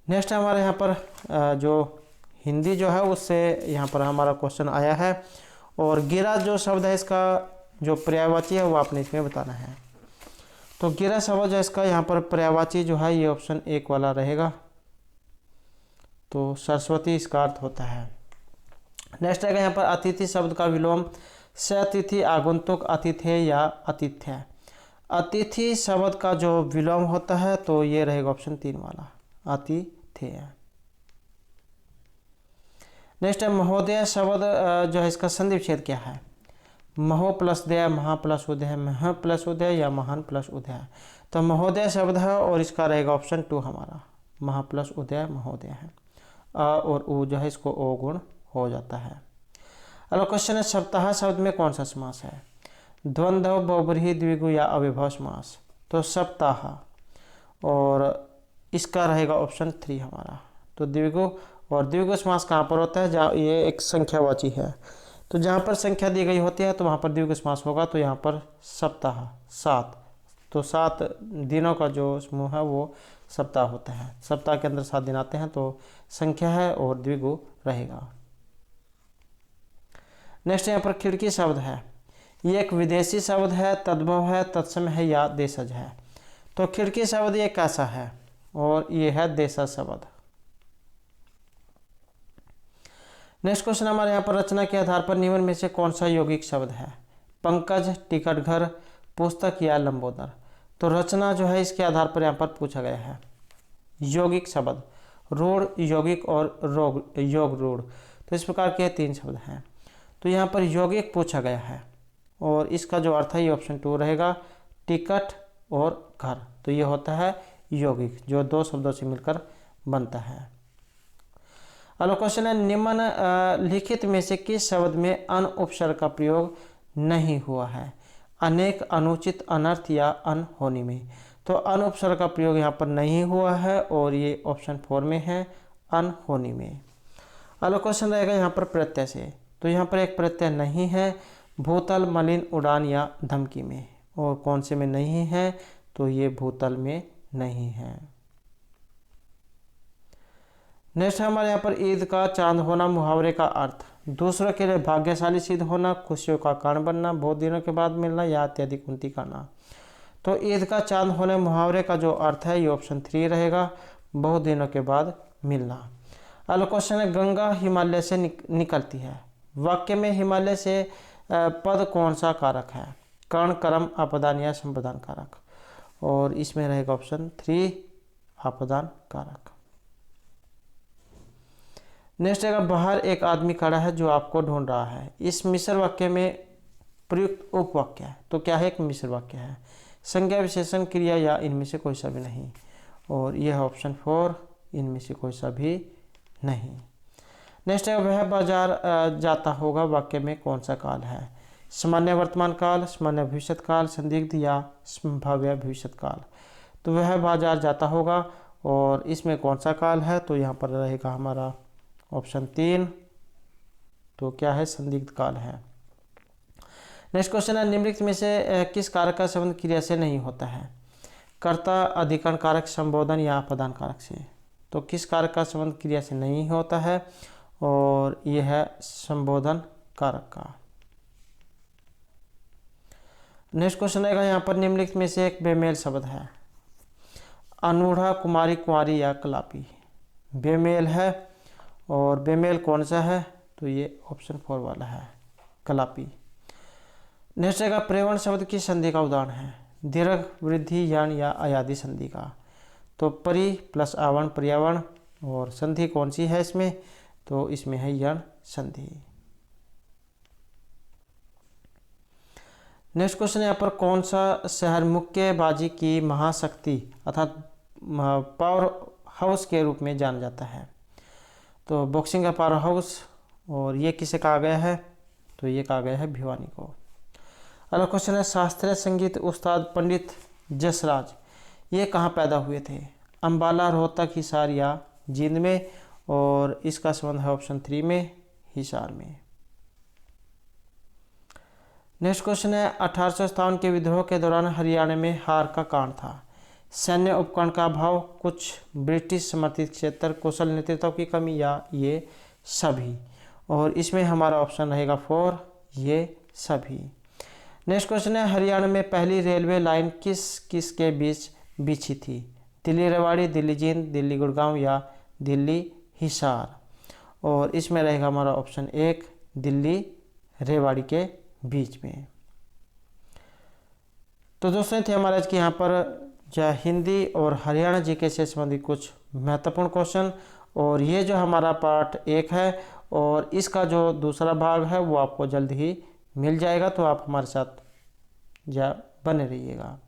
नेक्स्ट हमारे यहाँ पर जो हिंदी जो है उससे यहाँ पर हमारा क्वेश्चन आया है। और गिरा जो शब्द है इसका जो पर्यायवाची है वो आपने इसमें बताना है। तो गिरा शब्द जो इसका यहाँ पर पर्यायवाची जो है ये ऑप्शन 1 वाला रहेगा। तो सरस्वती इसका अर्थ होता है। नेक्स्ट आएगा यहाँ पर अतिथि शब्द का विलोम, सतिथि, आगंतुक, अतिथेय या आतिथ्य। अतिथि शब्द का जो विलोम होता है तो ये रहेगा ऑप्शन 3 वाला, आतिथेय। नेक्स्ट है महोदय शब्द जो है इसका संधि विच्छेद क्या है, महो प्लस दय, महा प्लस उदय, मह प्लस उदय या महान प्लस उदय। तो महोदय शब्द है और इसका रहेगा ऑप्शन 2 हमारा, महा प्लस उदय महोदय है। अ और उ जो है इसको ओ गुण हो जाता है। अगला क्वेश्चन है, सप्ताह शब्द में कौन सा समास है, द्वंद्व, बहुब्रीहि, द्विगु या अविभाव समास। तो सप्ताह और इसका रहेगा ऑप्शन 3 हमारा। तो द्विगु, और द्विगु समास कहाँ पर होता है, जहाँ ये एक संख्यावाची है। तो जहाँ पर संख्या दी गई होती है तो वहाँ पर द्विगु समास होगा। तो यहाँ पर सप्ताह 7, तो 7 दिनों का जो समूह है वो सप्ताह होता है। सप्ताह के अंदर 7 दिन आते हैं तो संख्या है और द्विगु रहेगा। नेक्स्ट यहाँ पर खिड़की शब्द है, ये एक विदेशी शब्द है, तद्भव है, तत्सम है या देशज है। तो खिड़की शब्द ये कैसा है, और ये है देशज शब्द। नेक्स्ट क्वेश्चन हमारे यहाँ पर रचना के आधार पर निम्न में से कौन सा यौगिक शब्द है, पंकज, टिकट घर, पुस्तक या लंबोदर। तो रचना जो है इसके आधार पर यहाँ पर पूछा गया है। यौगिक शब्द रूढ़, यौगिक और रोग, योग रूढ़। तो इस प्रकार के 3 शब्द हैं। तो यहाँ पर यौगिक पूछा गया है और इसका जो अर्थ है ये ऑप्शन 2 रहेगा, टिकट और घर। तो ये होता है यौगिक जो 2 शब्दों से मिलकर बनता है। अगला क्वेश्चन है निम्न लिखित में से किस शब्द में अन उपसर्ग का प्रयोग नहीं हुआ है? अनेक, अनुचित, अनर्थ या अनहोनी में। तो अन उपसर्ग का प्रयोग यहाँ पर नहीं हुआ है और ये ऑप्शन 4 में है, अनहोनी में। अगला क्वेश्चन रहेगा यहाँ पर प्रत्यय से। तो यहाँ पर एक प्रत्यय नहीं है, भूतल, मलिन, उड़ान या धमकी में। और कौन से में नहीं है? तो ये भूतल में नहीं है। नेक्स्ट है हमारे यहाँ पर ईद का चांद होना मुहावरे का अर्थ। दूसरों के लिए भाग्यशाली सिद्ध होना, खुशियों का कारण बनना, बहुत दिनों के बाद मिलना या अत्यधिक उन्नति करना। तो ईद का चांद होने मुहावरे का जो अर्थ है ये ऑप्शन 3 रहेगा, बहुत दिनों के बाद मिलना। अगला क्वेश्चन है गंगा हिमालय से निकलती है। वाक्य में हिमालय से पद कौन सा कारक है? कर्ण, कर्म, अपदान या संप्रदान कारक। और इसमें रहेगा ऑप्शन 3 अपदान कारक। नेक्स्ट है बाहर एक आदमी खड़ा है जो आपको ढूंढ रहा है। इस मिश्र वाक्य में प्रयुक्त उपवाक्य है। तो क्या है? एक मिश्र वाक्य है। संज्ञा, विशेषण, क्रिया या इनमें से कोई सा भी नहीं। और यह है ऑप्शन 4, इनमें से कोई सा भी नहीं। नेक्स्ट है वह बाजार जाता होगा वाक्य में कौन सा काल है? सामान्य वर्तमान काल, सामान्य भविष्यत काल, संदिग्ध या संभाव्य भविष्यत काल। तो वह बाजार जाता होगा और इसमें कौन सा काल है? तो यहाँ पर रहेगा हमारा ऑप्शन 3। तो क्या है? संदिग्ध काल है। नेक्स्ट क्वेश्चन है निम्नलिखित में से किस कारक का संबंध क्रिया से नहीं होता है? कर्ता, अधिकरण कारक, संबोधन या अपदान कारक से। तो किस कारक का संबंध क्रिया से नहीं होता है? और यह है संबोधन कारक का। नेक्स्ट क्वेश्चन रहेगा यहाँ पर निम्नलिखित में से एक बेमेल शब्द है। अनूढ़ा, कुमारी, कुंवारी या कलापी। बेमेल है और बेमेल कौन सा है? तो ये ऑप्शन 4 वाला है, कलापी। नेक्स्ट रहेगा प्रेवण शब्द की संधि का उदाहरण है। दीर्घ, वृद्धि, यान या अयादि संधि का। तो परि प्लस आवरण, पर्यावरण। और संधि कौन सी है इसमें? तो इसमें है यण संधि। नेक्स्ट क्वेश्चन यहाँ पर कौन सा शहर मुक्केबाजी की महाशक्ति अर्थात पावर हाउस के रूप में जाना जाता है? तो बॉक्सिंग का पावर हाउस। और ये किसे कहा गया है? तो ये कहा गया है भिवानी को। अगला क्वेश्चन है शास्त्रीय संगीत उस्ताद पंडित जसराज ये कहाँ पैदा हुए थे? अम्बाला, रोहतक, हिसार या जींद में। और इसका संबंध है ऑप्शन 3 में, हिसार में। नेक्स्ट क्वेश्चन है 1857 के विद्रोह के दौरान हरियाणा में हार का कारण था? सैन्य उपकरण का अभाव, कुछ ब्रिटिश समर्थित क्षेत्र, कुशल नेतृत्व की कमी या ये सभी। और इसमें हमारा ऑप्शन रहेगा 4, ये सभी। नेक्स्ट क्वेश्चन है हरियाणा में पहली रेलवे लाइन किस किस के बीच बिछी थी? दिल्ली रेवाड़ी, दिल्ली जींद, दिल्ली गुड़गांव या दिल्ली हिसार। और इसमें रहेगा हमारा ऑप्शन 1, दिल्ली रेवाड़ी के बीच में। तो दोस्तों थे हमारे आज की यहाँ पर हिंदी और हरियाणा जीके से संबंधित कुछ महत्वपूर्ण क्वेश्चन। और ये जो हमारा पार्ट 1 है और इसका जो दूसरा भाग है वो आपको जल्द ही मिल जाएगा। तो आप हमारे साथ बने रहिएगा।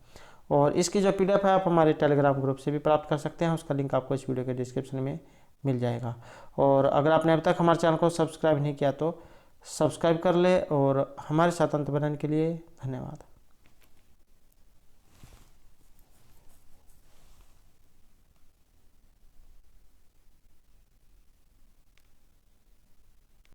और इसकी जो PDF है आप हमारे टेलीग्राम ग्रुप से भी प्राप्त कर सकते हैं। उसका लिंक आपको इस वीडियो के डिस्क्रिप्शन में मिल जाएगा। और अगर आपने अब तक हमारे चैनल को सब्सक्राइब नहीं किया तो सब्सक्राइब कर ले। और हमारे साथ अंत बनाने के लिए धन्यवाद।